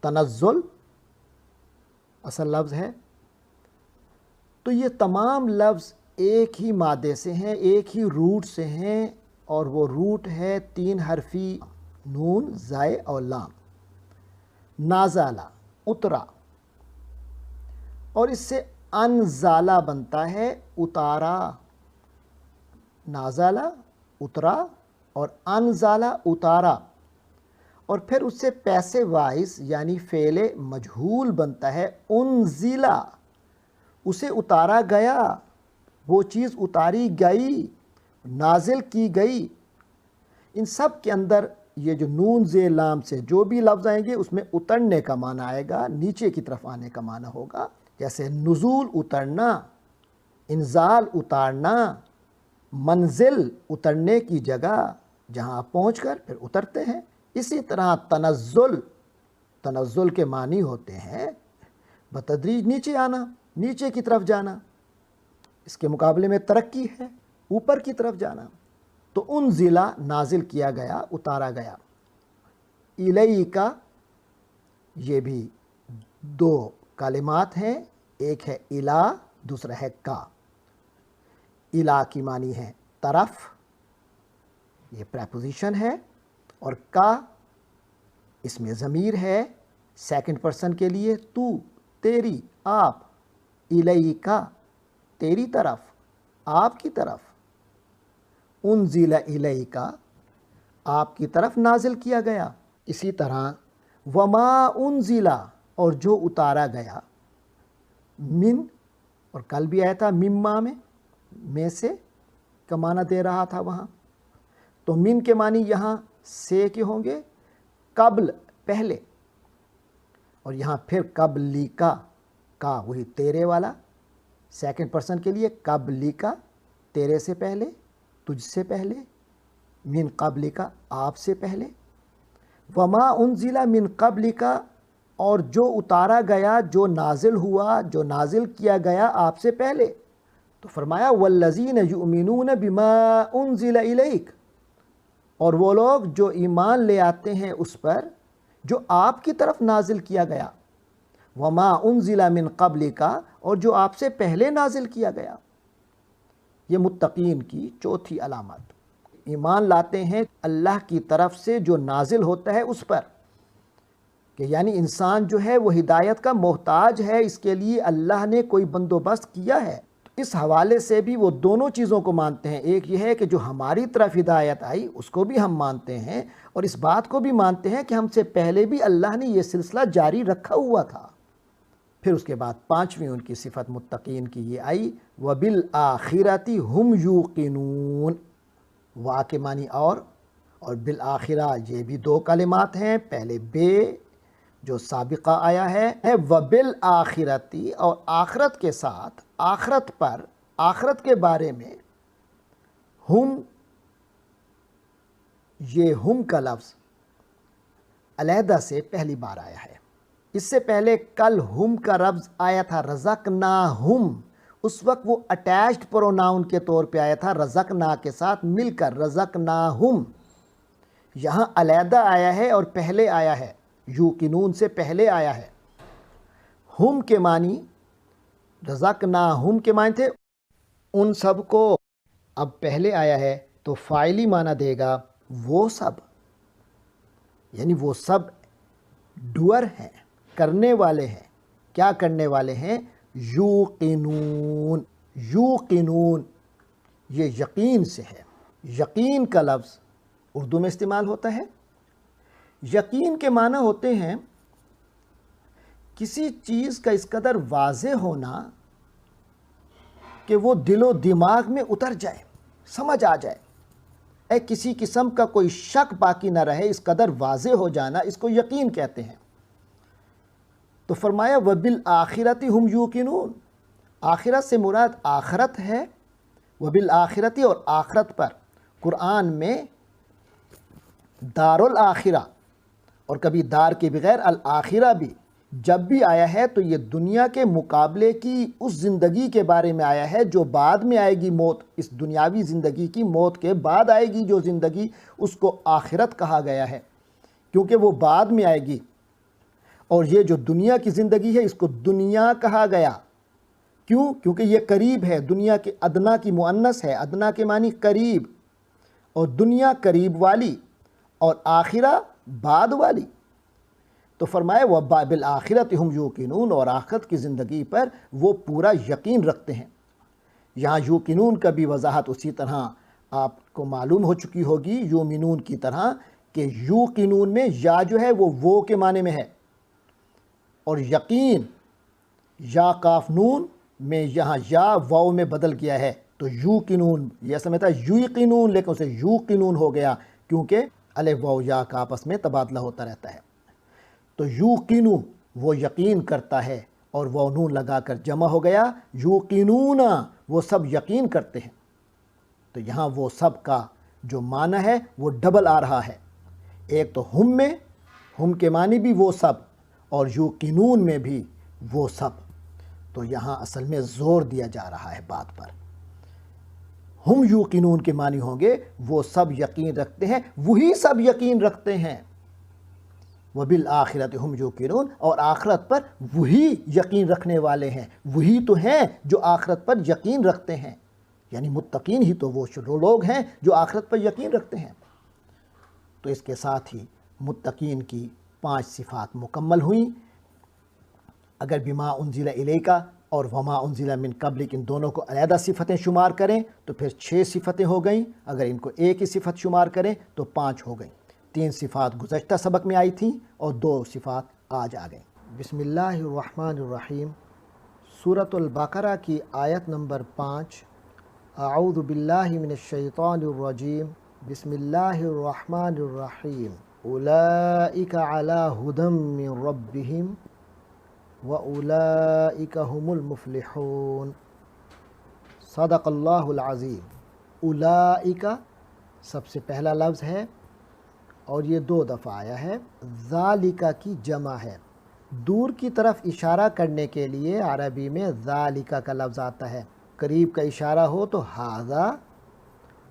تنزل اصل لفظ ہے۔ تو یہ تمام لفظ ایک ہی مادے سے ہیں، ایک ہی روٹ سے ہیں، اور وہ روٹ ہے 3 حرفی نون، زائے اور لام۔ نازالہ اترا، اور اس سے انزالہ بنتا ہے اتارا۔ نازالہ اترا اور انزالہ اتارا، اور پھر اس سے پیسے وائز یعنی فعل مجہول بنتا ہے انزلہ، اسے اتارا گیا، وہ چیز اتاری گئی، نازل کی گئی۔ ان سب کے اندر یہ جو نون زیر لام سے جو بھی لفظ آئیں گے اس میں اترنے کا معنی آئے گا، نیچے کی طرف آنے کا معنی ہوگا، جیسے نزول اترنا، انزال اتارنا، منزل اترنے کی جگہ جہاں آپ پہنچ کر پھر اترتے ہیں۔ اسی طرح تنزل، تنزل کے معنی ہوتے ہیں بتدریج نیچے آنا، نیچے کی طرف جانا۔ اس کے مقابلے میں ترقی ہے، اوپر کی طرف جانا۔ تو انزلہ نازل کیا گیا، اتارا گیا۔ الیکا، یہ بھی 2 کلمات ہیں، ایک ہے الا، دوسرا ہے کا۔ الا کی معنی ہے طرف، یہ پریپوزیشن ہے، اور کا اس میں ضمیر ہے سیکنڈ پرسن کے لیے، تو، تیری، آپ۔ الیکا تیری طرف، آپ کی طرف۔ انزل الیکا آپ کی طرف نازل کیا گیا۔ اسی طرح وما انزلا، اور جو اتارا گیا، من، اور کل بھی آیا تھا مما میں سے کا معنی دے رہا تھا وہاں، تو من کے معنی یہاں سے کے ہوں گے، قبل پہلے، اور یہاں پھر قبلی کا وہی تیرے والا سیکنڈ پرسن کے لیے، قبلی کا تیرے سے پہلے، تجھ سے پہلے، من قبلی کا آپ سے پہلے۔ وما انزلا من قبلی کا، اور جو اتارا گیا، جو نازل ہوا، جو نازل کیا گیا آپ سے پہلے۔ تو فرمایا والذین یؤمنون بما انزل الیک، اور وہ لوگ جو ایمان لے آتے ہیں اس پر جو آپ کی طرف نازل کیا گیا، وما انزل من قبل کا، اور جو آپ سے پہلے نازل کیا گیا۔ یہ متقین کی 4تھی علامت، ایمان لاتے ہیں اللہ کی طرف سے جو نازل ہوتا ہے اس پر، کہ یعنی انسان جو ہے وہ ہدایت کا محتاج ہے، اس کے لیے اللہ نے کوئی بندوبست کیا ہے۔ اس حوالے سے بھی وہ دونوں چیزوں کو مانتے ہیں، ایک یہ ہے کہ جو ہماری طرف ہدایت آئی اس کو بھی ہم مانتے ہیں، اور اس بات کو بھی مانتے ہیں کہ ہم سے پہلے بھی اللہ نے یہ سلسلہ جاری رکھا ہوا تھا۔ پھر اس کے بعد 5ویں ان کی صفت متقین کی یہ آئی وَبِالْآخِرَةِ هُمْ يُوقِنُونَ، وا کے معنی اور بالآخرہ، یہ بھی 2 کلمات ہیں، پہلے بے جو سابقہ آیا ہے وَبِالْآخِرَةِ، اور آخرت کے ساتھ، آخرت پر، آخرت کے بارے میں، ہم، یہ ہم کا لفظ علیحدہ سے پہلی بار آیا ہے۔ اس سے پہلے کل ہم کا لفظ آیا تھا رزقناہم، اس وقت وہ اٹیچڈ پروناؤن کے طور پہ آیا تھا رزقنا کے ساتھ مل کر، رزقناہم۔ یہاں علیحدہ آیا ہے اور پہلے آیا ہے، یوقنون سے پہلے آیا ہے۔ ہم کے معنی، رزقناہم کے معنی تھے ان سب کو، اب پہلے آیا ہے تو فاعلی معنی دے گا وہ سب، یعنی وہ سب ڈوئر ہیں، کرنے والے ہیں۔ کیا کرنے والے ہیں؟ یوقنون، یوقنون یہ یقین سے ہے۔ یقین کا لفظ اردو میں استعمال ہوتا ہے۔ یقین کے معنی ہوتے ہیں کسی چیز کا اس قدر واضح ہونا کہ وہ دل و دماغ میں اتر جائے، سمجھ آ جائے، کسی قسم کا کوئی شک باقی نہ رہے، اس قدر واضح ہو جانا، اس کو یقین کہتے ہیں۔ تو فرمایا وَبِالْآخِرَةِ هُمْ يُوقِنُونَ، آخرت سے مراد آخرت ہے، وَبِالْآخِرَةِ اور آخرت پر۔ قرآن میں دار الآخرہ اور کبھی دار کے بغیر الآخرہ بھی، جب بھی آیا ہے تو یہ دنیا کے مقابلے کی اس زندگی کے بارے میں آیا ہے جو بعد میں آئے گی، موت، اس دنیاوی زندگی کی موت کے بعد آئے گی جو زندگی، اس کو آخرت کہا گیا ہے کیونکہ وہ بعد میں آئے گی۔ اور یہ جو دنیا کی زندگی ہے اس کو دنیا کہا گیا، کیوں؟ کیونکہ یہ قریب ہے، دنیا کے ادنا کی مؤنث ہے، ادنا کے معنی قریب، اور دنیا قریب والی اور آخرہ بعد والی۔ تو فرمایا وَبِالْآخِرَةِ هُمْ یوقنون، اور آخرت کی زندگی پر وہ پورا یقین رکھتے ہیں۔ یہاں یوقنون کا بھی وضاحت اسی طرح آپ کو معلوم ہو چکی ہوگی یومنون کی طرح، کہ یوقنون میں یا جو ہے وہ کے معنی میں ہے، اور یقین یا کاف نون میں یہاں یا واو میں بدل گیا ہے، تو یوقنون یہ سمجھتا ہے یوقنون، لیکن اسے یوقنون ہو گیا کیونکہ الف واو یا کا آپس میں تبادلہ ہوتا رہتا ہے۔ تو یوقنو وہ یقین کرتا ہے، اور وہ نون لگا کر جمع ہو گیا یوقنون، وہ سب یقین کرتے ہیں۔ تو یہاں وہ سب کا جو معنی ہے وہ ڈبل آ رہا ہے، ایک تو ہم میں، ہم کے معنی بھی وہ سب، اور یوقنون میں بھی وہ سب۔ تو یہاں اصل میں زور دیا جا رہا ہے بات پر۔ ہم یوقنون کے معنی ہوں گے وہ سب یقین رکھتے ہیں، وہی سب یقین رکھتے ہیں۔ وَبِالْآخِرَةِ هُمْ یوقنون، اور آخرت پر وہی یقین رکھنے والے ہیں، وہی تو ہیں جو آخرت پر یقین رکھتے ہیں، یعنی متقین ہی تو وہ لوگ ہیں جو آخرت پر یقین رکھتے ہیں۔ تو اس کے ساتھ ہی متقین کی 5 صفات مکمل ہوئیں۔ اگر بما انزل الیک اور وما انزل من قبلک ان دونوں کو علیحدہ صفتیں شمار کریں تو پھر 6 صفتیں ہو گئیں، اگر ان کو ایک ہی صفت شمار کریں تو 5 ہو گئیں۔ 3 صفات گزشتہ سبق میں آئی تھیں اور 2 صفات آج آ گئیں۔ بسم اللہ الرحمن الرحیم، سورۃ البقرہ کی آیت نمبر 5۔ اعوذ باللہ من الشیطان الرجیم، بسم اللہ الرحمن الرحیم۔ اولئک علی ھدی من ربہم وَأُولَئِكَ هُمُ الْمُفْلِحُونَ۔ صدق اللہ العظیم۔ اولئک سب سے پہلا لفظ ہے اور یہ 2 دفعہ آیا ہے، ذالک کی جمع ہے۔ دور کی طرف اشارہ کرنے کے لیے عربی میں ذالک کا لفظ آتا ہے، قریب کا اشارہ ہو تو ھذا،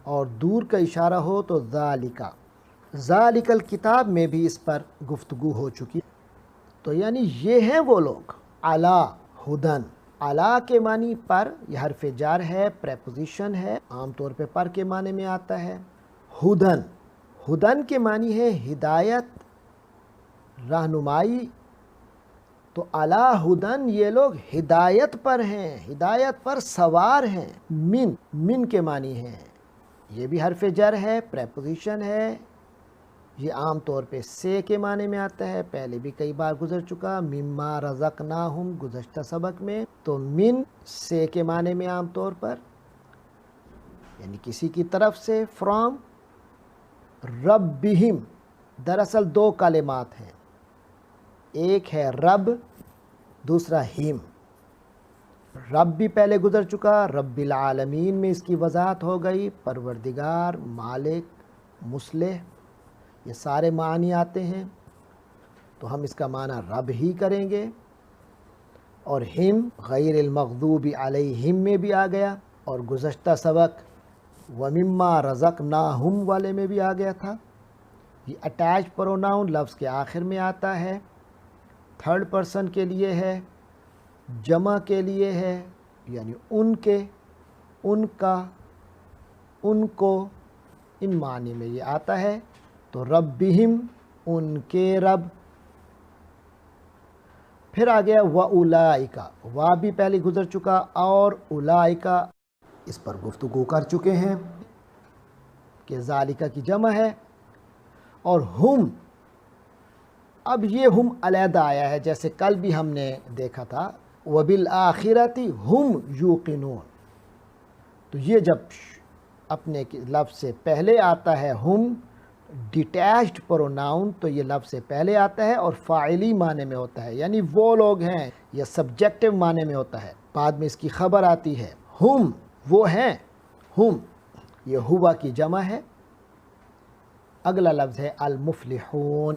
اور دور کا اشارہ ہو تو ذالک۔ ذالک الکتاب میں بھی اس پر گفتگو ہو چکی، تو یعنی یہ ہیں وہ لوگ علی ھدن۔ علی کے معنی پر، یہ حرف جر ہے، پریپوزیشن ہے، عام طور پہ پر کے معنی میں آتا ہے۔ ھدن، ھدن کے معنی ہے ہدایت، رہنمائی، تو علی ھدن یہ لوگ ہدایت پر ہیں، ہدایت پر سوار ہیں۔ من کے معنی ہے، یہ بھی حرف جر ہے، پریپوزیشن ہے، یہ عام طور پہ سے کے معنی میں آتا ہے، پہلے بھی کئی بار گزر چکا، مما رزقناہم گزشتہ سبق میں۔ تو من سے کے معنی میں عام طور پر، یعنی کسی کی طرف سے، فرام ربہم۔ دراصل 2 کلمات ہیں، ایک ہے رب، دوسرا ہم۔ رب بھی پہلے گزر چکا، رب العالمین میں اس کی وضاحت ہو گئی، پروردگار، مالک، مصلح، یہ سارے معنی آتے ہیں، تو ہم اس کا معنی رب ہی کریں گے۔ اور ہم غیر المغضوب علیہم میں بھی آ گیا، اور گزشتہ سبق وَمِمَّا رَزَقْنَاهُمْ والے میں بھی آ گیا تھا۔ یہ اٹیچ پروناؤن لفظ کے آخر میں آتا ہے، 3rd پرسن کے لیے ہے، جمع کے لیے ہے، یعنی ان کے، ان کا، ان کو، ان معنی میں یہ آتا ہے۔ تو ربہم ان کے رب۔ پھر آ گیا وَأُولَئِكَ، وا بھی پہلے گزر چکا، اور اولئک اس پر گفتگو کر چکے ہیں کہ ذالک کی جمع ہے۔ اور ہم، اب یہ ہم علیحدہ آیا ہے، جیسے کل بھی ہم نے دیکھا تھا وَبِالْآخِرَةِ هُمْ یوقنون، تو یہ جب اپنے لفظ سے پہلے آتا ہے ہم ڈیٹیچڈ پروناؤن، تو یہ لفظ سے پہلے آتا ہے اور فاعلی معنی میں ہوتا ہے، یعنی وہ لوگ ہیں، یا سبجیکٹیو معنی میں ہوتا ہے، بعد میں اس کی خبر آتی ہے۔ ہم وہ ہیں، ہم یہ ہوا کی جمع ہے۔ اگلا لفظ ہے المفلحون۔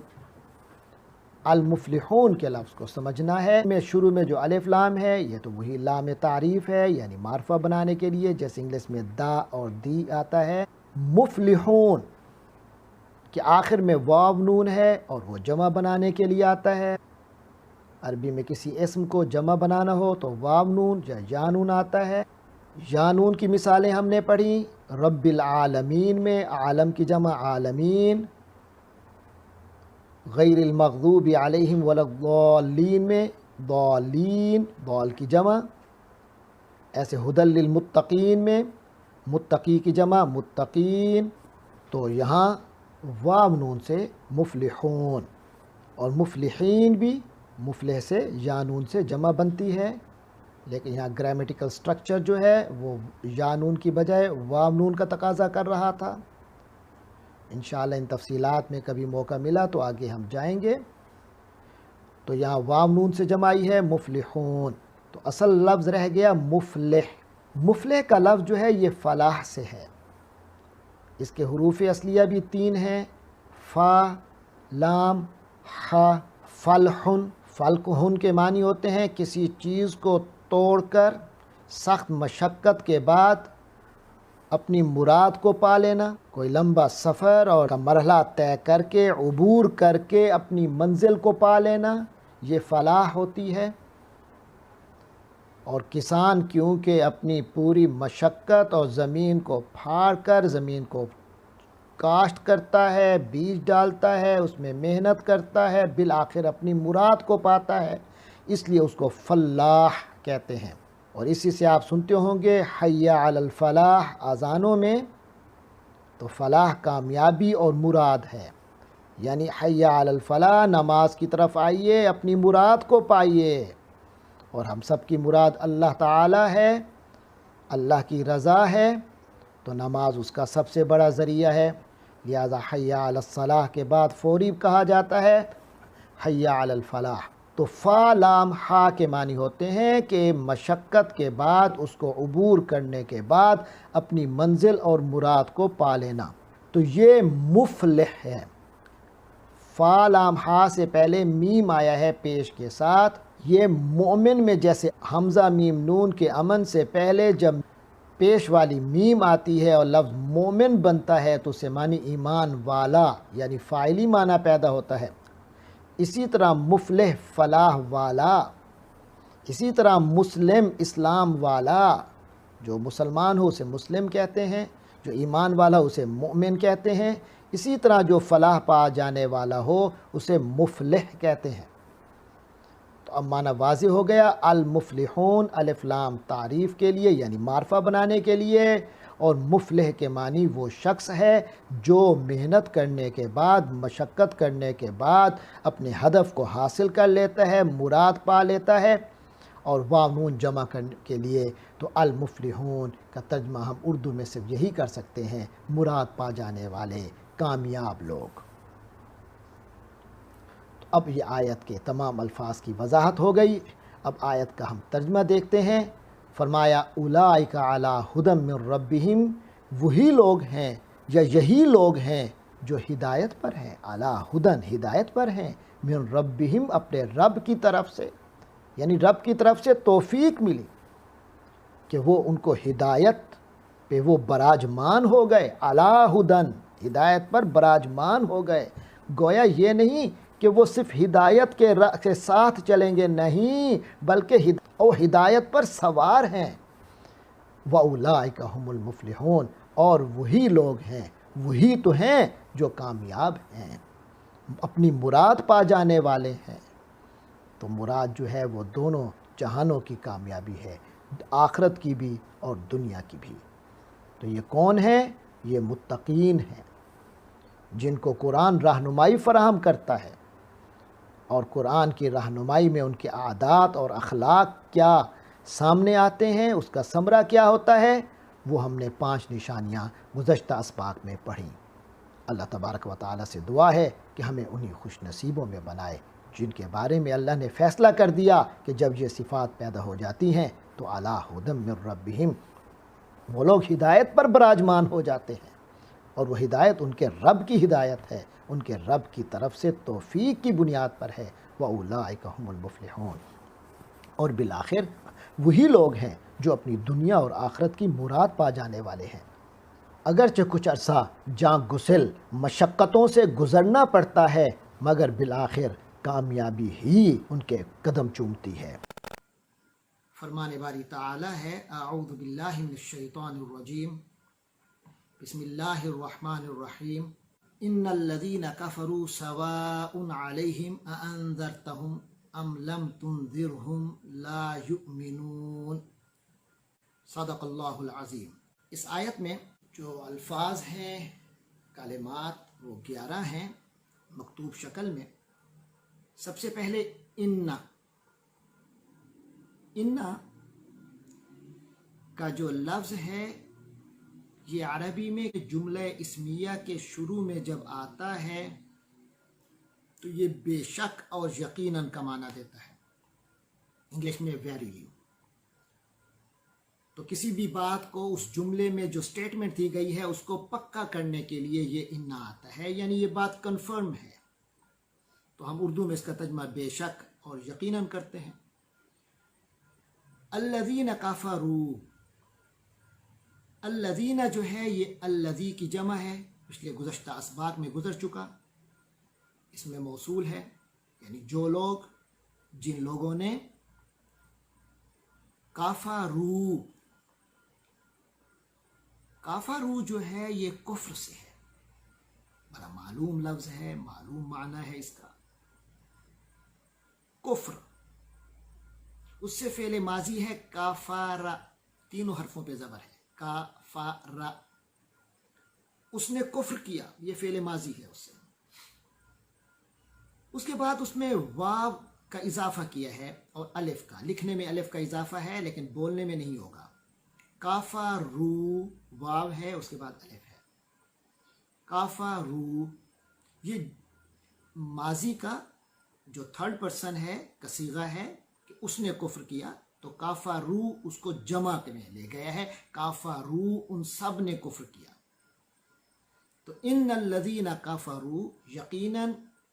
المفلحون کے لفظ کو سمجھنا ہے۔ میں شروع میں جو الف لام ہے یہ تو وہی لام تعریف ہے، یعنی معرفہ بنانے کے لیے، جیسے انگلش میں دا اور دی آتا ہے۔ مفلحون کہ آخر میں واو نون ہے اور وہ جمع بنانے کے لیے آتا ہے۔ عربی میں کسی اسم کو جمع بنانا ہو تو واو نون یا یا نون آتا ہے۔ یا نون کی مثالیں ہم نے پڑھی رب العالمین میں، عالم کی جمع عالمین، غیر المغضوب علیہم ولا الضالین میں ضالین، ضال کی جمع، ایسے ہدی للمتقین میں متقی کی جمع متقین۔ تو یہاں واو نون سے مفلحون، اور مفلحین بھی مفلح سے یا نون سے جمع بنتی ہے، لیکن یہاں گرامیٹیکل سٹرکچر جو ہے وہ یا نون کی بجائے واو نون کا تقاضا کر رہا تھا۔ انشاءاللہ ان تفصیلات میں کبھی موقع ملا تو آگے ہم جائیں گے۔ تو یہاں واو نون سے جمائی ہے مفلحون، تو اصل لفظ رہ گیا مفلح۔ مفلح کا لفظ جو ہے یہ فلاح سے ہے، اس کے حروف اصلیہ بھی 3 ہیں، فا، لام، حا۔ فلحن، فلحن کے معنی ہوتے ہیں کسی چیز کو توڑ کر سخت مشقت کے بعد اپنی مراد کو پا لینا، کوئی لمبا سفر اور مرحلہ طے کر کے عبور کر کے اپنی منزل کو پا لینا، یہ فلاح ہوتی ہے۔ اور کسان کیونکہ اپنی پوری مشقت اور زمین کو پھاڑ کر زمین کو کاشت کرتا ہے، بیج ڈالتا ہے، اس میں محنت کرتا ہے، بالآخر اپنی مراد کو پاتا ہے، اس لیے اس کو فلاح کہتے ہیں۔ اور اسی سے آپ سنتے ہوں گے حی علی الفلاح اذانوں میں، تو فلاح کامیابی اور مراد ہے، یعنی حی علی الفلاح، نماز کی طرف آئیے، اپنی مراد کو پائیے۔ اور ہم سب کی مراد اللہ تعالی ہے، اللہ کی رضا ہے، تو نماز اس کا سب سے بڑا ذریعہ ہے، لہذا حی علی الصلاح کے بعد فوری کہا جاتا ہے حی علی الفلاح۔ تو فا لام ہا کے معنی ہوتے ہیں کہ مشقت کے بعد اس کو عبور کرنے کے بعد اپنی منزل اور مراد کو پا لینا، تو یہ مفلح ہے۔ فا لام ہا سے پہلے میم آیا ہے پیش کے ساتھ، یہ مومن میں جیسے حمزہ میم نون کے امن سے پہلے جب پیش والی میم آتی ہے اور لفظ مومن بنتا ہے تو اسے معنی ایمان والا، یعنی فاعلی معنی پیدا ہوتا ہے۔ اسی طرح مفلح فلاح والا، اسی طرح مسلم اسلام والا، جو مسلمان ہو اسے مسلم کہتے ہیں، جو ایمان والا اسے مومن کہتے ہیں، اسی طرح جو فلاح پا جانے والا ہو اسے مفلح کہتے ہیں۔ تو اب معنی واضح ہو گیا، المفلحون الف لام تعریف کے لیے یعنی معرفہ بنانے کے لیے، اور مفلح کے معنی وہ شخص ہے جو محنت کرنے کے بعد، مشقت کرنے کے بعد اپنے ہدف کو حاصل کر لیتا ہے، مراد پا لیتا ہے۔ اور واو نون جمع کرنے کے لیے تو المفلحون کا ترجمہ ہم اردو میں صرف یہی کر سکتے ہیں، مراد پا جانے والے کامیاب لوگ۔ تو اب یہ آیت کے تمام الفاظ کی وضاحت ہو گئی، اب آیت کا ہم ترجمہ دیکھتے ہیں۔ فرمایا اولئک علی ھدی من ربہم، وہی لوگ ہیں یا یہی لوگ ہیں جو ہدایت پر ہیں، علی ھدی ہدایت پر ہیں، من ربہم اپنے رب کی طرف سے، یعنی رب کی طرف سے توفیق ملی کہ وہ ان کو ہدایت پہ وہ براجمان ہو گئے، علی ھدی ہدایت پر براجمان ہو گئے۔ گویا یہ نہیں کہ وہ صرف ہدایت کے ساتھ چلیں گے، نہیں، بلکہ وہ ہدایت پر سوار ہیں۔ وَأُولَٰئِكَ هُمُ الْمُفْلِحُونَ، اور وہی لوگ ہیں، وہی تو ہیں جو کامیاب ہیں، اپنی مراد پا جانے والے ہیں۔ تو مراد جو ہے وہ دونوں جہانوں کی کامیابی ہے، آخرت کی بھی اور دنیا کی بھی۔ تو یہ کون ہیں؟ یہ متقین ہیں، جن کو قرآن رہنمائی فراہم کرتا ہے، اور قرآن کی رہنمائی میں ان کے عادات اور اخلاق کیا سامنے آتے ہیں، اس کا ثمرہ کیا ہوتا ہے، وہ ہم نے 5 نشانیاں گزشتہ اسباق میں پڑھی۔ اللہ تبارک و تعالیٰ سے دعا ہے کہ ہمیں انہی خوش نصیبوں میں بنائے جن کے بارے میں اللہ نے فیصلہ کر دیا کہ جب یہ صفات پیدا ہو جاتی ہیں تو علی ھدی من ربہم، وہ لوگ ہدایت پر براجمان ہو جاتے ہیں۔ اور وہ ہدایت ان کے رب کی ہدایت ہے، ان کے رب کی طرف سے توفیق کی بنیاد پر ہے۔ وَأُولَٰئِكَ هُمُ الْمُفْلِحُونَ، اور بالآخر وہی لوگ ہیں جو اپنی دنیا اور آخرت کی مراد پا جانے والے ہیں۔ اگرچہ کچھ عرصہ جاں گسل مشقتوں سے گزرنا پڑتا ہے، مگر بالآخر کامیابی ہی ان کے قدم چومتی ہے۔ فرمان باری تعالی ہے، اعوذ باللہ من الشیطان الرجیم، بسم اللہ الرحمن الرحیم، ان الذین کفروا سواء علیہم اانذرتہم ام لم تنذرہم لا یؤمنون۔ صدق اللہ العظیم۔ اس آیت میں جو الفاظ ہیں، کلمات، وہ 11 ہیں مکتوب شکل میں۔ سب سے پہلے انا کا جو لفظ ہے، یہ عربی میں جملہ اسمیہ کے شروع میں جب آتا ہے تو یہ بے شک اور یقیناً کا معنی دیتا ہے، انگلش میں ویریلی۔ تو کسی بھی بات کو اس جملے میں جو سٹیٹمنٹ دی گئی ہے اس کو پکا کرنے کے لیے یہ انا آتا ہے، یعنی یہ بات کنفرم ہے۔ تو ہم اردو میں اس کا ترجمہ بے شک اور یقیناً کرتے ہیں۔ الذین کفروا، الذین جو ہے یہ الذی کی جمع ہے، پچھلے گزشتہ اسباق میں گزر چکا، اس میں موصول ہے، یعنی جو لوگ، جن لوگوں نے کفروا، کافرو جو ہے یہ کفر سے ہے، بڑا معلوم لفظ ہے، معلوم معنی ہے اس کا، کفر۔ اس سے فعل ماضی ہے کافارا، تینوں حرفوں پہ زبر ہے، کافارا، اس نے کفر کیا، یہ فعل ماضی ہے اس سے۔ اس کے بعد اس میں واو کا اضافہ کیا ہے اور الف کا، لکھنے میں الف کا اضافہ ہے لیکن بولنے میں نہیں ہوگا۔ کافرو واو ہے، اس کے بعد الف ہے، کافرو۔ یہ ماضی کا جو تھرڈ پرسن ہے کا صیغہ ہے کہ اس نے کفر کیا، تو کافرو اس کو جمع میں لے گیا ہے، کافرو ان سب نے کفر کیا۔ تو ان الذین کفروا، یقیناً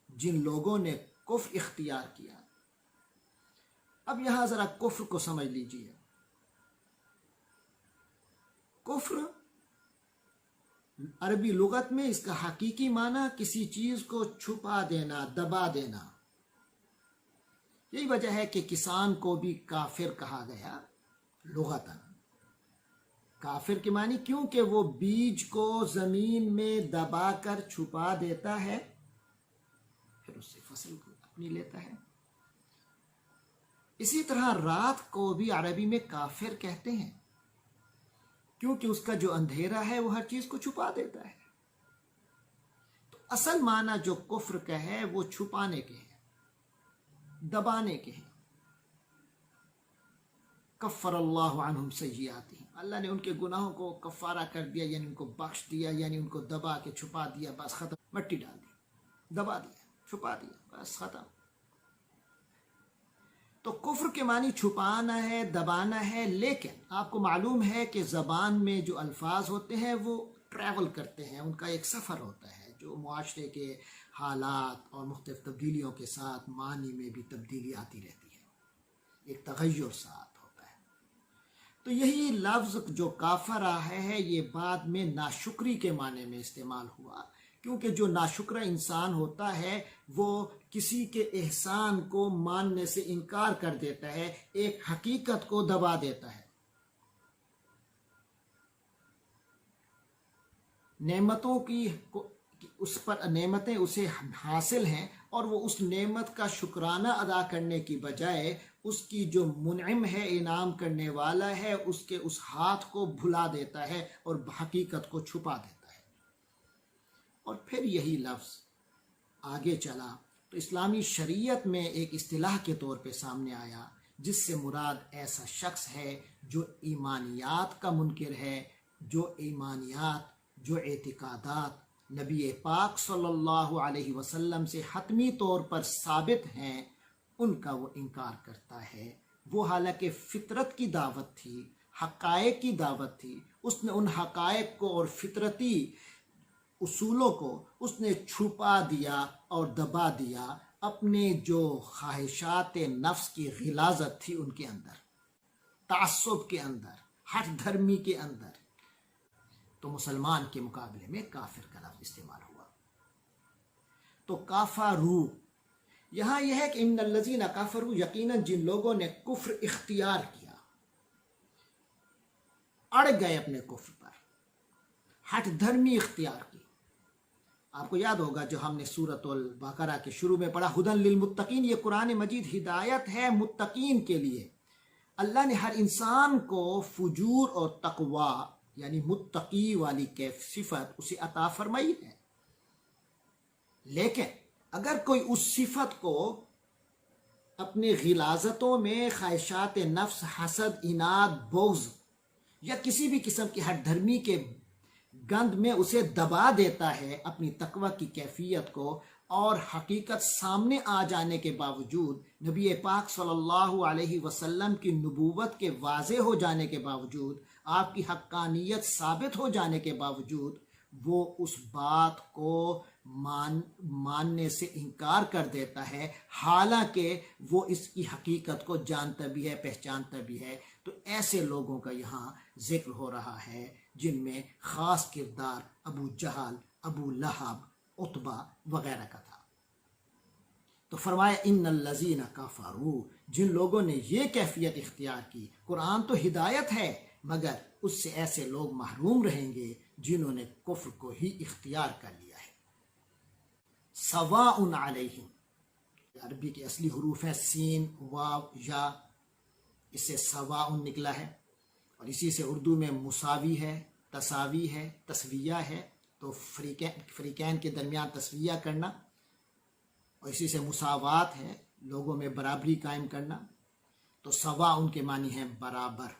جن لوگوں نے کفر اختیار کیا۔ اب یہاں ذرا کفر کو سمجھ لیجئے۔ کفر عربی لغت میں اس کا حقیقی معنی کسی چیز کو چھپا دینا، دبا دینا۔ یہی وجہ ہے کہ کسان کو بھی کافر کہا گیا لغتاً۔ کافر کے معنی کیونکہ وہ بیج کو زمین میں دبا کر چھپا دیتا ہے، پھر اس سے فصل کو اپنی لیتا ہے۔ اسی طرح رات کو بھی عربی میں کافر کہتے ہیں، کیونکہ اس کا جو اندھیرا ہے وہ ہر چیز کو چھپا دیتا ہے۔ تو اصل معنی جو کفر کا ہے وہ چھپانے کے ہے، دبانے کے ہیں۔ کفر اللہ عنہم سیئاتہم، اللہ نے ان کے گناہوں کو کفارہ کر دیا، یعنی ان کو بخش دیا، یعنی ان کو دبا کے چھپا دیا، بس ختم، مٹی ڈال دی، دبا دیا، چھپا دیا، بس ختم۔ تو کفر کے معنی چھپانا ہے، دبانا ہے، لیکن آپ کو معلوم ہے کہ زبان میں جو الفاظ ہوتے ہیں وہ ٹریول کرتے ہیں، ان کا ایک سفر ہوتا ہے جو معاشرے کے حالات اور مختلف تبدیلیوں کے ساتھ معنی میں بھی تبدیلی آتی رہتی ہے، ایک تغیر ساتھ ہوتا ہے۔ تو یہی لفظ جو کافر آیا ہے یہ بعد میں ناشکری کے معنی میں استعمال ہوا، کیونکہ جو ناشکرہ انسان ہوتا ہے وہ کسی کے احسان کو ماننے سے انکار کر دیتا ہے، ایک حقیقت کو دبا دیتا ہے۔ نعمتوں کی اس پر نعمتیں اسے حاصل ہیں اور وہ اس نعمت کا شکرانہ ادا کرنے کی بجائے اس کی جو منعم ہے، انعام کرنے والا ہے، اس کے اس ہاتھ کو بھلا دیتا ہے اور حقیقت کو چھپا دیتا ہے۔ اور پھر یہی لفظ آگے چلا تو اسلامی شریعت میں ایک اصطلاح کے طور پہ سامنے آیا، جس سے مراد ایسا شخص ہے جو ایمانیات کا منکر ہے، جو ایمانیات، جو اعتقادات نبی پاک صلی اللہ علیہ وسلم سے حتمی طور پر ثابت ہیں، ان کا وہ انکار کرتا ہے۔ وہ حالانکہ فطرت کی دعوت تھی، حقائق کی دعوت تھی، اس نے ان حقائق کو اور فطرتی اصولوں کو اس نے چھپا دیا اور دبا دیا اپنے جو خواہشات نفس کی غلاظت تھی ان کے اندر، تعصب کے اندر، ہٹ دھرمی کے اندر، تو مسلمان کے مقابلے میں کافر کا لفظ استعمال ہوا۔ تو کافرو یہاں یہ ہے کہ ان الذین کفروا، یقیناً جن لوگوں نے کفر اختیار کیا، اڑ گئے اپنے کفر پر، ہٹ دھرمی اختیار کی۔ آپ کو یاد ہوگا جو ہم نے سورۃ البقرہ کے شروع میں پڑھا، ہدی للمتقین، یہ قرآن مجید ہدایت ہے متقین کے لیے۔ اللہ نے ہر انسان کو فجور اور تقوی یعنی متقی والی صفت اسے عطا فرمائی ہے، لیکن اگر کوئی اس صفت کو اپنے غلاظتوں میں، خواہشات نفس، حسد، اناد، بغض یا کسی بھی قسم کی ہٹ دھرمی کے گند میں اسے دبا دیتا ہے اپنی تقوی کی کیفیت کو، اور حقیقت سامنے آ جانے کے باوجود، نبی پاک صلی اللہ علیہ وسلم کی نبوت کے واضح ہو جانے کے باوجود، آپ کی حقانیت ثابت ہو جانے کے باوجود، وہ اس بات کو ماننے سے انکار کر دیتا ہے، حالانکہ وہ اس کی حقیقت کو جانتا بھی ہے، پہچانتا بھی ہے۔ تو ایسے لوگوں کا یہاں ذکر ہو رہا ہے جن میں خاص کردار ابو جہل، ابو لہب، عتبہ وغیرہ کا تھا۔ تو فرمایا ان الذین کفروا، جن لوگوں نے یہ کیفیت اختیار کی۔ قرآن تو ہدایت ہے، مگر اس سے ایسے لوگ محروم رہیں گے جنہوں نے کفر کو ہی اختیار کر لیا ہے۔ سواء علیہم، عربی کے اصلی حروف ہیں سین، واو، یا، اس سے سواء نکلا ہے، اور اسی سے اردو میں مساوی ہے، تساوی ہے، تسویہ ہے، تو فریقین کے درمیان تسویہ کرنا، اور اسی سے مساوات ہے، لوگوں میں برابری قائم کرنا۔ تو سواء کے معنی ہیں برابر،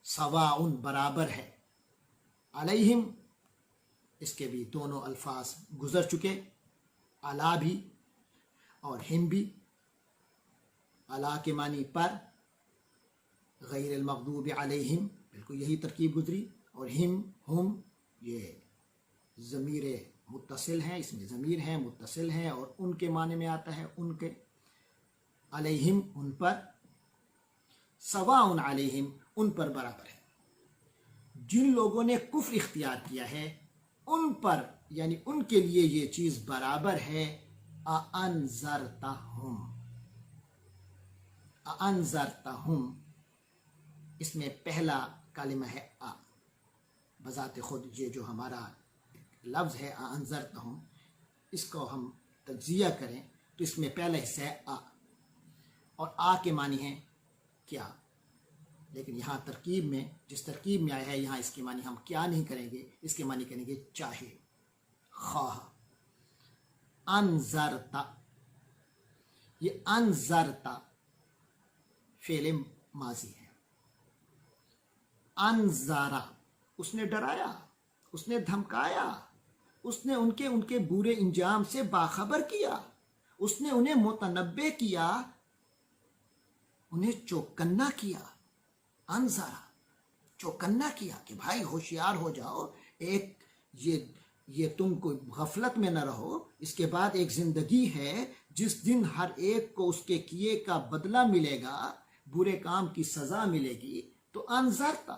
سواء برابر ہے، علیہم اس کے بھی دونوں الفاظ گزر چکے، علا بھی اور ہم بھی۔ علا کے معنی پر، غیر المغضوب علیہم بالکل یہی ترکیب گزری، اور ہم یہ ضمیر متصل ہیں، اس میں ضمیر ہیں، متصل ہیں، اور ان کے معنی میں آتا ہے ان کے، علیہم ان پر، سواء علیہم ان پر برابر ہے۔ جن لوگوں نے کفر اختیار کیا ہے ان پر، یعنی ان کے لیے یہ چیز برابر ہے، اَأَنذَرْتَهُمْ، اَأَنذَرْتَهُمْ اس میں پہلا کلمہ ہے آ، بذات خود یہ جو ہمارا لفظ ہے اَأَنذَرْتَهُمْ، اس کو ہم تجزیہ کریں تو اس میں پہلا حصہ ہے آ، اور آ کے معنی ہے کیا، لیکن یہاں ترکیب میں، جس ترکیب میں آیا ہے، یہاں اس کے معنی ہم کیا نہیں کریں گے، اس کے معنی کریں گے چاہے، خواہ۔ انذرتا، یہ انذرتا فعل ماضی ہے۔ انذارا اس نے ڈرایا، اس نے دھمکایا، اس نے ان کے برے انجام سے باخبر کیا، اس نے انہیں متنبع کیا، انہیں چوکنا کیا۔ انذارا چوکنا کیا کہ بھائی ہوشیار ہو جاؤ، ایک یہ تم کوئی غفلت میں نہ رہو، اس کے بعد ایک زندگی ہے جس دن ہر ایک کو اس کے کیے کا بدلہ ملے گا، برے کام کی سزا ملے گی۔ تو انذرتا،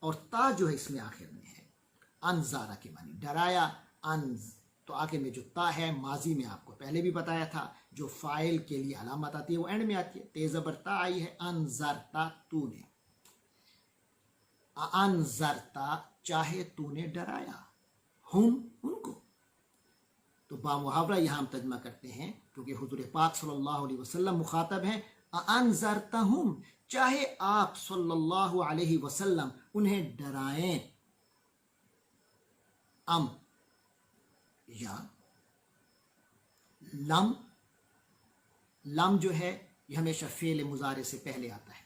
اور تا جو ہے اس میں آخر میں ہے، انذارا کے معنی ڈرایا، تو آگے میں جو تا ہے ماضی میں آپ کو پہلے بھی بتایا تھا، جو فاعل کے لیے علامت آتی ہے وہ اینڈ میں آتی ہے، تیز زبر تا آئی ہے، انذرتا تو نے، انذرتا چاہے تو نے ڈرایا، ہم ان کو۔ تو با محاورہ یہاں ہم ترجمہ کرتے ہیں کیونکہ حضور پاک صلی اللہ علیہ وسلم مخاطب ہیں، انذرتہم چاہے آپ صلی اللہ علیہ وسلم انہیں ڈرائیں، ام یا لم جو ہے یہ ہمیشہ فعل مضارع سے پہلے آتا ہے،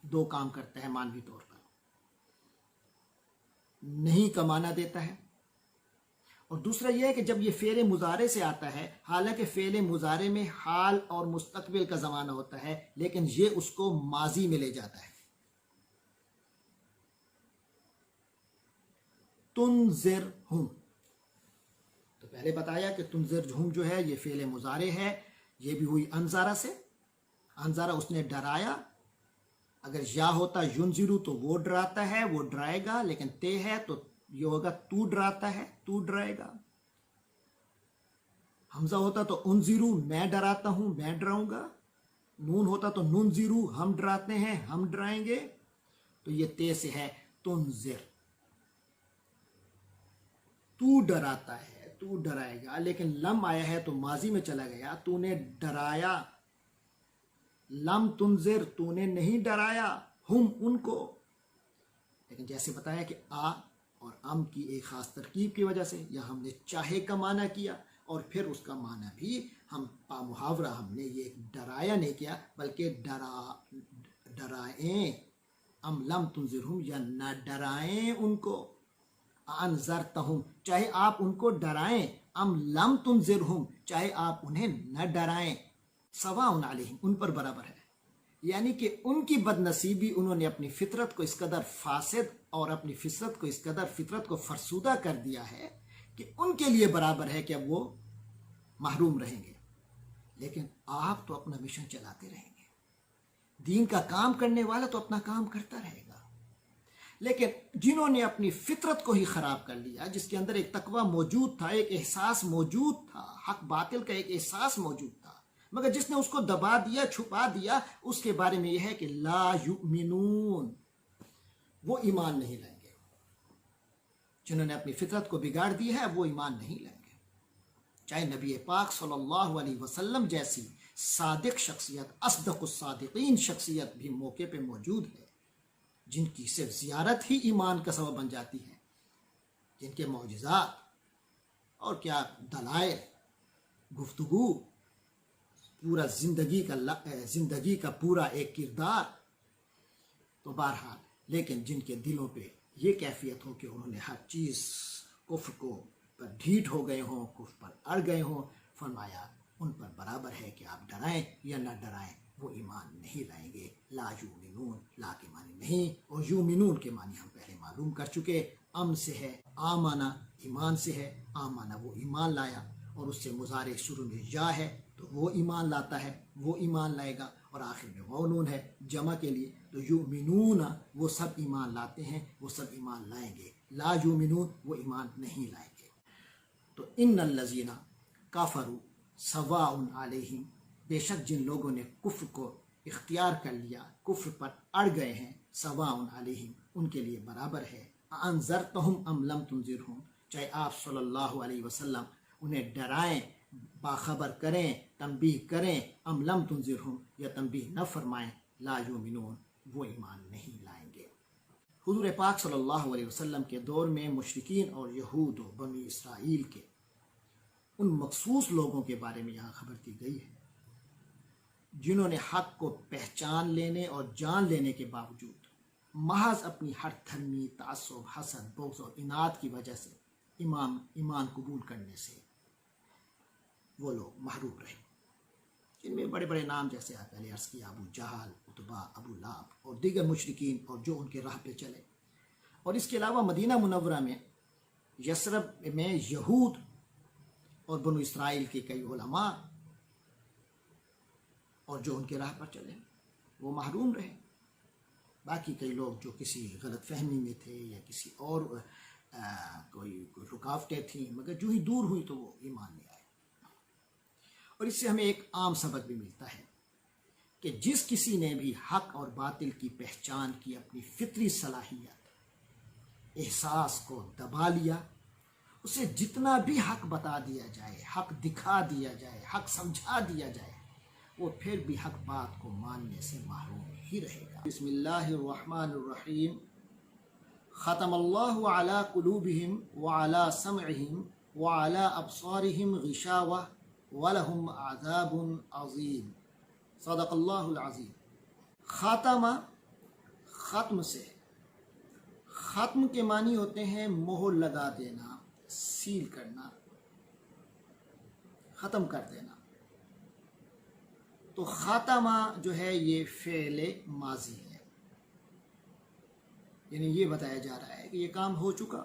دو کام کرتا ہے معنوی طور پر، نہیں کا معنی دیتا ہے، اور دوسرا یہ ہے کہ جب یہ فعل مضارع سے آتا ہے، حالانکہ فعل مضارع میں حال اور مستقبل کا زمانہ ہوتا ہے، لیکن یہ اس کو ماضی میں لے جاتا ہے۔ تنذرہم. تو پہلے بتایا کہ تنذرہم جو ہے یہ فعل مضارع ہے، یہ بھی ہوئی انذارہ سے. انذارہ اس نے ڈرایا. اگر یا ہوتا ینذرو تو وہ ڈراتا ہے، وہ ڈرائے گا، لیکن تے ہے تو یہ ہوگا تو ڈراتا ہے، تو ڈرائے گا. حمزہ ہوتا تو انذرو میں ڈراتا ہوں، میں ڈراؤں گا. نون ہوتا تو ننذرو ہم ڈراتے ہیں، ہم ڈرائیں گے. تو یہ تے سے ہے تنذر، تو ڈراتا ہے، تو ڈرائے گا. لیکن لم آیا ہے تو ماضی میں چلا گیا. تو نے ڈرایا، لم تنذر تو نے نہیں ڈرایا، ہم ان کو. لیکن جیسے بتایا کہ آ اور ام کی ایک خاص ترکیب کی وجہ سے یا ہم نے چاہے کا معنی کیا، اور پھر اس کا معنی بھی ہم محاورہ ہم نے یہ ڈرایا نہیں کیا بلکہ ڈرائیں. ام لم تنذرہم یا نہ ڈرائیں ان کو. انذرتہم چاہے آپ ان کو ڈرائیں، ام لم تنذرہم چاہے آپ انہیں نہ ڈرائیں. سواء علیہم ان پر برابر ہے. یعنی کہ ان کی بد نصیبی، انہوں نے اپنی فطرت کو اس قدر فاسد اور اپنی فطرت کو فرسودہ کر دیا ہے کہ ان کے لیے برابر ہے کہ اب وہ محروم رہیں گے. لیکن آپ تو اپنا مشن چلاتے رہیں گے. دین کا کام کرنے والا تو اپنا کام کرتا رہے گا. لیکن جنہوں نے اپنی فطرت کو ہی خراب کر لیا، جس کے اندر ایک تقوی موجود تھا، ایک احساس موجود تھا، حق باطل کا ایک احساس موجود تھا، مگر جس نے اس کو دبا دیا، چھپا دیا، اس کے بارے میں یہ ہے کہ لا یؤمنون، وہ ایمان نہیں لائیں گے. جنہوں نے اپنی فطرت کو بگاڑ دی ہے وہ ایمان نہیں لائیں گے. چاہے نبی پاک صلی اللہ علیہ وسلم جیسی صادق شخصیت، اصدق الصادقین شخصیت بھی موقع پہ موجود ہے، جن کی صرف زیارت ہی ایمان کا سبب بن جاتی ہے، جن کے معجزات اور کیا دلائل، گفتگو، پورا زندگی کا پورا ایک کردار. تو بہرحال لیکن جن کے دلوں پہ یہ کیفیت ہو کہ انہوں نے ہر چیز کفر کو پر ڈھیٹ ہو گئے ہوں، کفر پر اڑ گئے ہوں، فرمایا ان پر برابر ہے کہ آپ ڈرائیں یا نہ ڈرائیں، وہ ایمان نہیں لائیں گے. لا یؤمنون، لا کے معنی نہیں، اور یؤمنون کے معنی ہم پہلے معلوم کر چکے. ام سے ہے، آمانا ایمان سے ہے، آمانا وہ ایمان لایا، اور اس سے مضارع شروع میں یا ہے تو وہ ایمان لاتا ہے، وہ ایمان لائے گا، اور آخر میں غونون ہے جمع کے لیے. تو یؤمنون وہ سب ایمان لاتے ہیں، وہ سب ایمان لائیں گے. لا یؤمنون وہ ایمان نہیں لائیں گے. تو ان الذین کفروا سواء علیہم، بے شک جن لوگوں نے کفر کو اختیار کر لیا، کفر پر اڑ گئے ہیں، سواء علیہم ان کے لیے برابر ہے. انذرتہم ام لم تنذرہم چاہے آپ صلی اللہ علیہ وسلم انہیں ڈرائیں، باخبر کریں، تنبیہ کریں، ام لم تنذرہم یا تنبیہ نہ فرمائیں، لا یؤمنون وہ ایمان نہیں لائیں گے. حضور پاک صلی اللہ علیہ وسلم کے دور میں مشرکین اور یہود و بنی اسرائیل کے ان مخصوص لوگوں کے بارے میں یہاں خبر دی گئی ہے جنہوں نے حق کو پہچان لینے اور جان لینے کے باوجود محض اپنی ہر دھرمی، تعصب، حسد، بغض اور اناد کی وجہ سے ایمان قبول کرنے سے وہ لوگ محروم رہے، جن میں بڑے بڑے نام جیسے آپ پہلے عرض کیا، ابو جہل، عتبہ، ابو لہب اور دیگر مشرکین اور جو ان کے راہ پہ چلے. اور اس کے علاوہ مدینہ منورہ میں، یثرب میں یہود اور بنو اسرائیل کے کئی علماء اور جو ان کے راہ پر چلے وہ محروم رہے. باقی کئی لوگ جو کسی غلط فہمی میں تھے یا کسی اور کوئی رکاوٹیں تھیں، مگر جو ہی دور ہوئی تو وہ ایمان لے آئے. اور اس سے ہمیں ایک عام سبق بھی ملتا ہے کہ جس کسی نے بھی حق اور باطل کی پہچان کی اپنی فطری صلاحیت، احساس کو دبا لیا، اسے جتنا بھی حق بتا دیا جائے، حق دکھا دیا جائے، حق سمجھا دیا جائے، وہ پھر بھی حق بات کو ماننے سے محروم ہی رہے گا. بسم اللہ الرحمن الرحیم. ختم اللہ علی قلوبہم وعلی سمعہم وعلی ابصارہم غشاوہ وَلَهُمْ عَذَابٌ عَظِيمٌ. صدق اللہ العظیم. خاتمہ ختم سے، ختم کے معنی ہوتے ہیں مہر لگا دینا، سیل کرنا، ختم کر دینا. تو خاتمہ جو ہے یہ فعل ماضی ہے، یعنی یہ بتایا جا رہا ہے کہ یہ کام ہو چکا،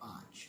5।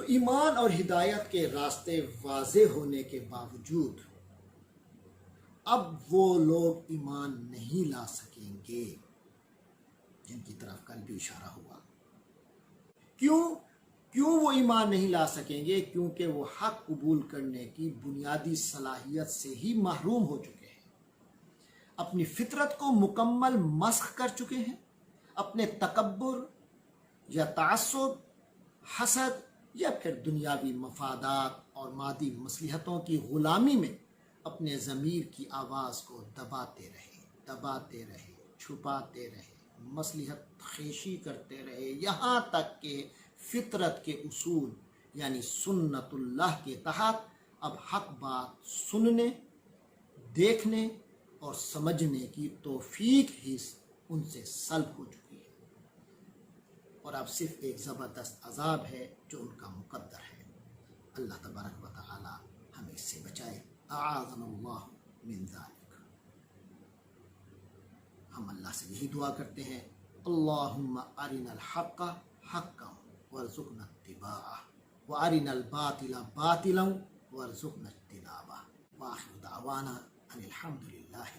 تو ایمان اور ہدایت کے راستے واضح ہونے کے باوجود اب وہ لوگ ایمان نہیں لا سکیں گے جن کی طرف کل بھی اشارہ ہوا۔ کیوں وہ ایمان نہیں لا سکیں گے؟ کیونکہ وہ حق قبول کرنے کی بنیادی صلاحیت سے ہی محروم ہو چکے ہیں، اپنی فطرت کو مکمل مسخ کر چکے ہیں، اپنے تکبر یا تعصب، حسد یا پھر دنیاوی مفادات اور مادی مصلحتوں کی غلامی میں اپنے ضمیر کی آواز کو دباتے رہے، چھپاتے رہے، مصلحت خیشی کرتے رہے، یہاں تک کہ فطرت کے اصول یعنی سنت اللہ کے تحت اب حق بات سننے، دیکھنے اور سمجھنے کی توفیق ہی ان سے سلب ہو چکی ہے، اور اب صرف ایک زبردست عذاب ہے جو ان کا مقدر ہے۔ اللہ تبارک و تعالی ہمیں اس سے بچائے، اعاذنا اللہ من ذالک۔ ہم اللہ سے یہی دعا کرتے ہیں، اللہم ارنا الحق حقا وارزقنا اتباعہ وارنا الباطل باطلا وارزقنا اجتنابہ، وآخر دعوانا ان الحمد للہ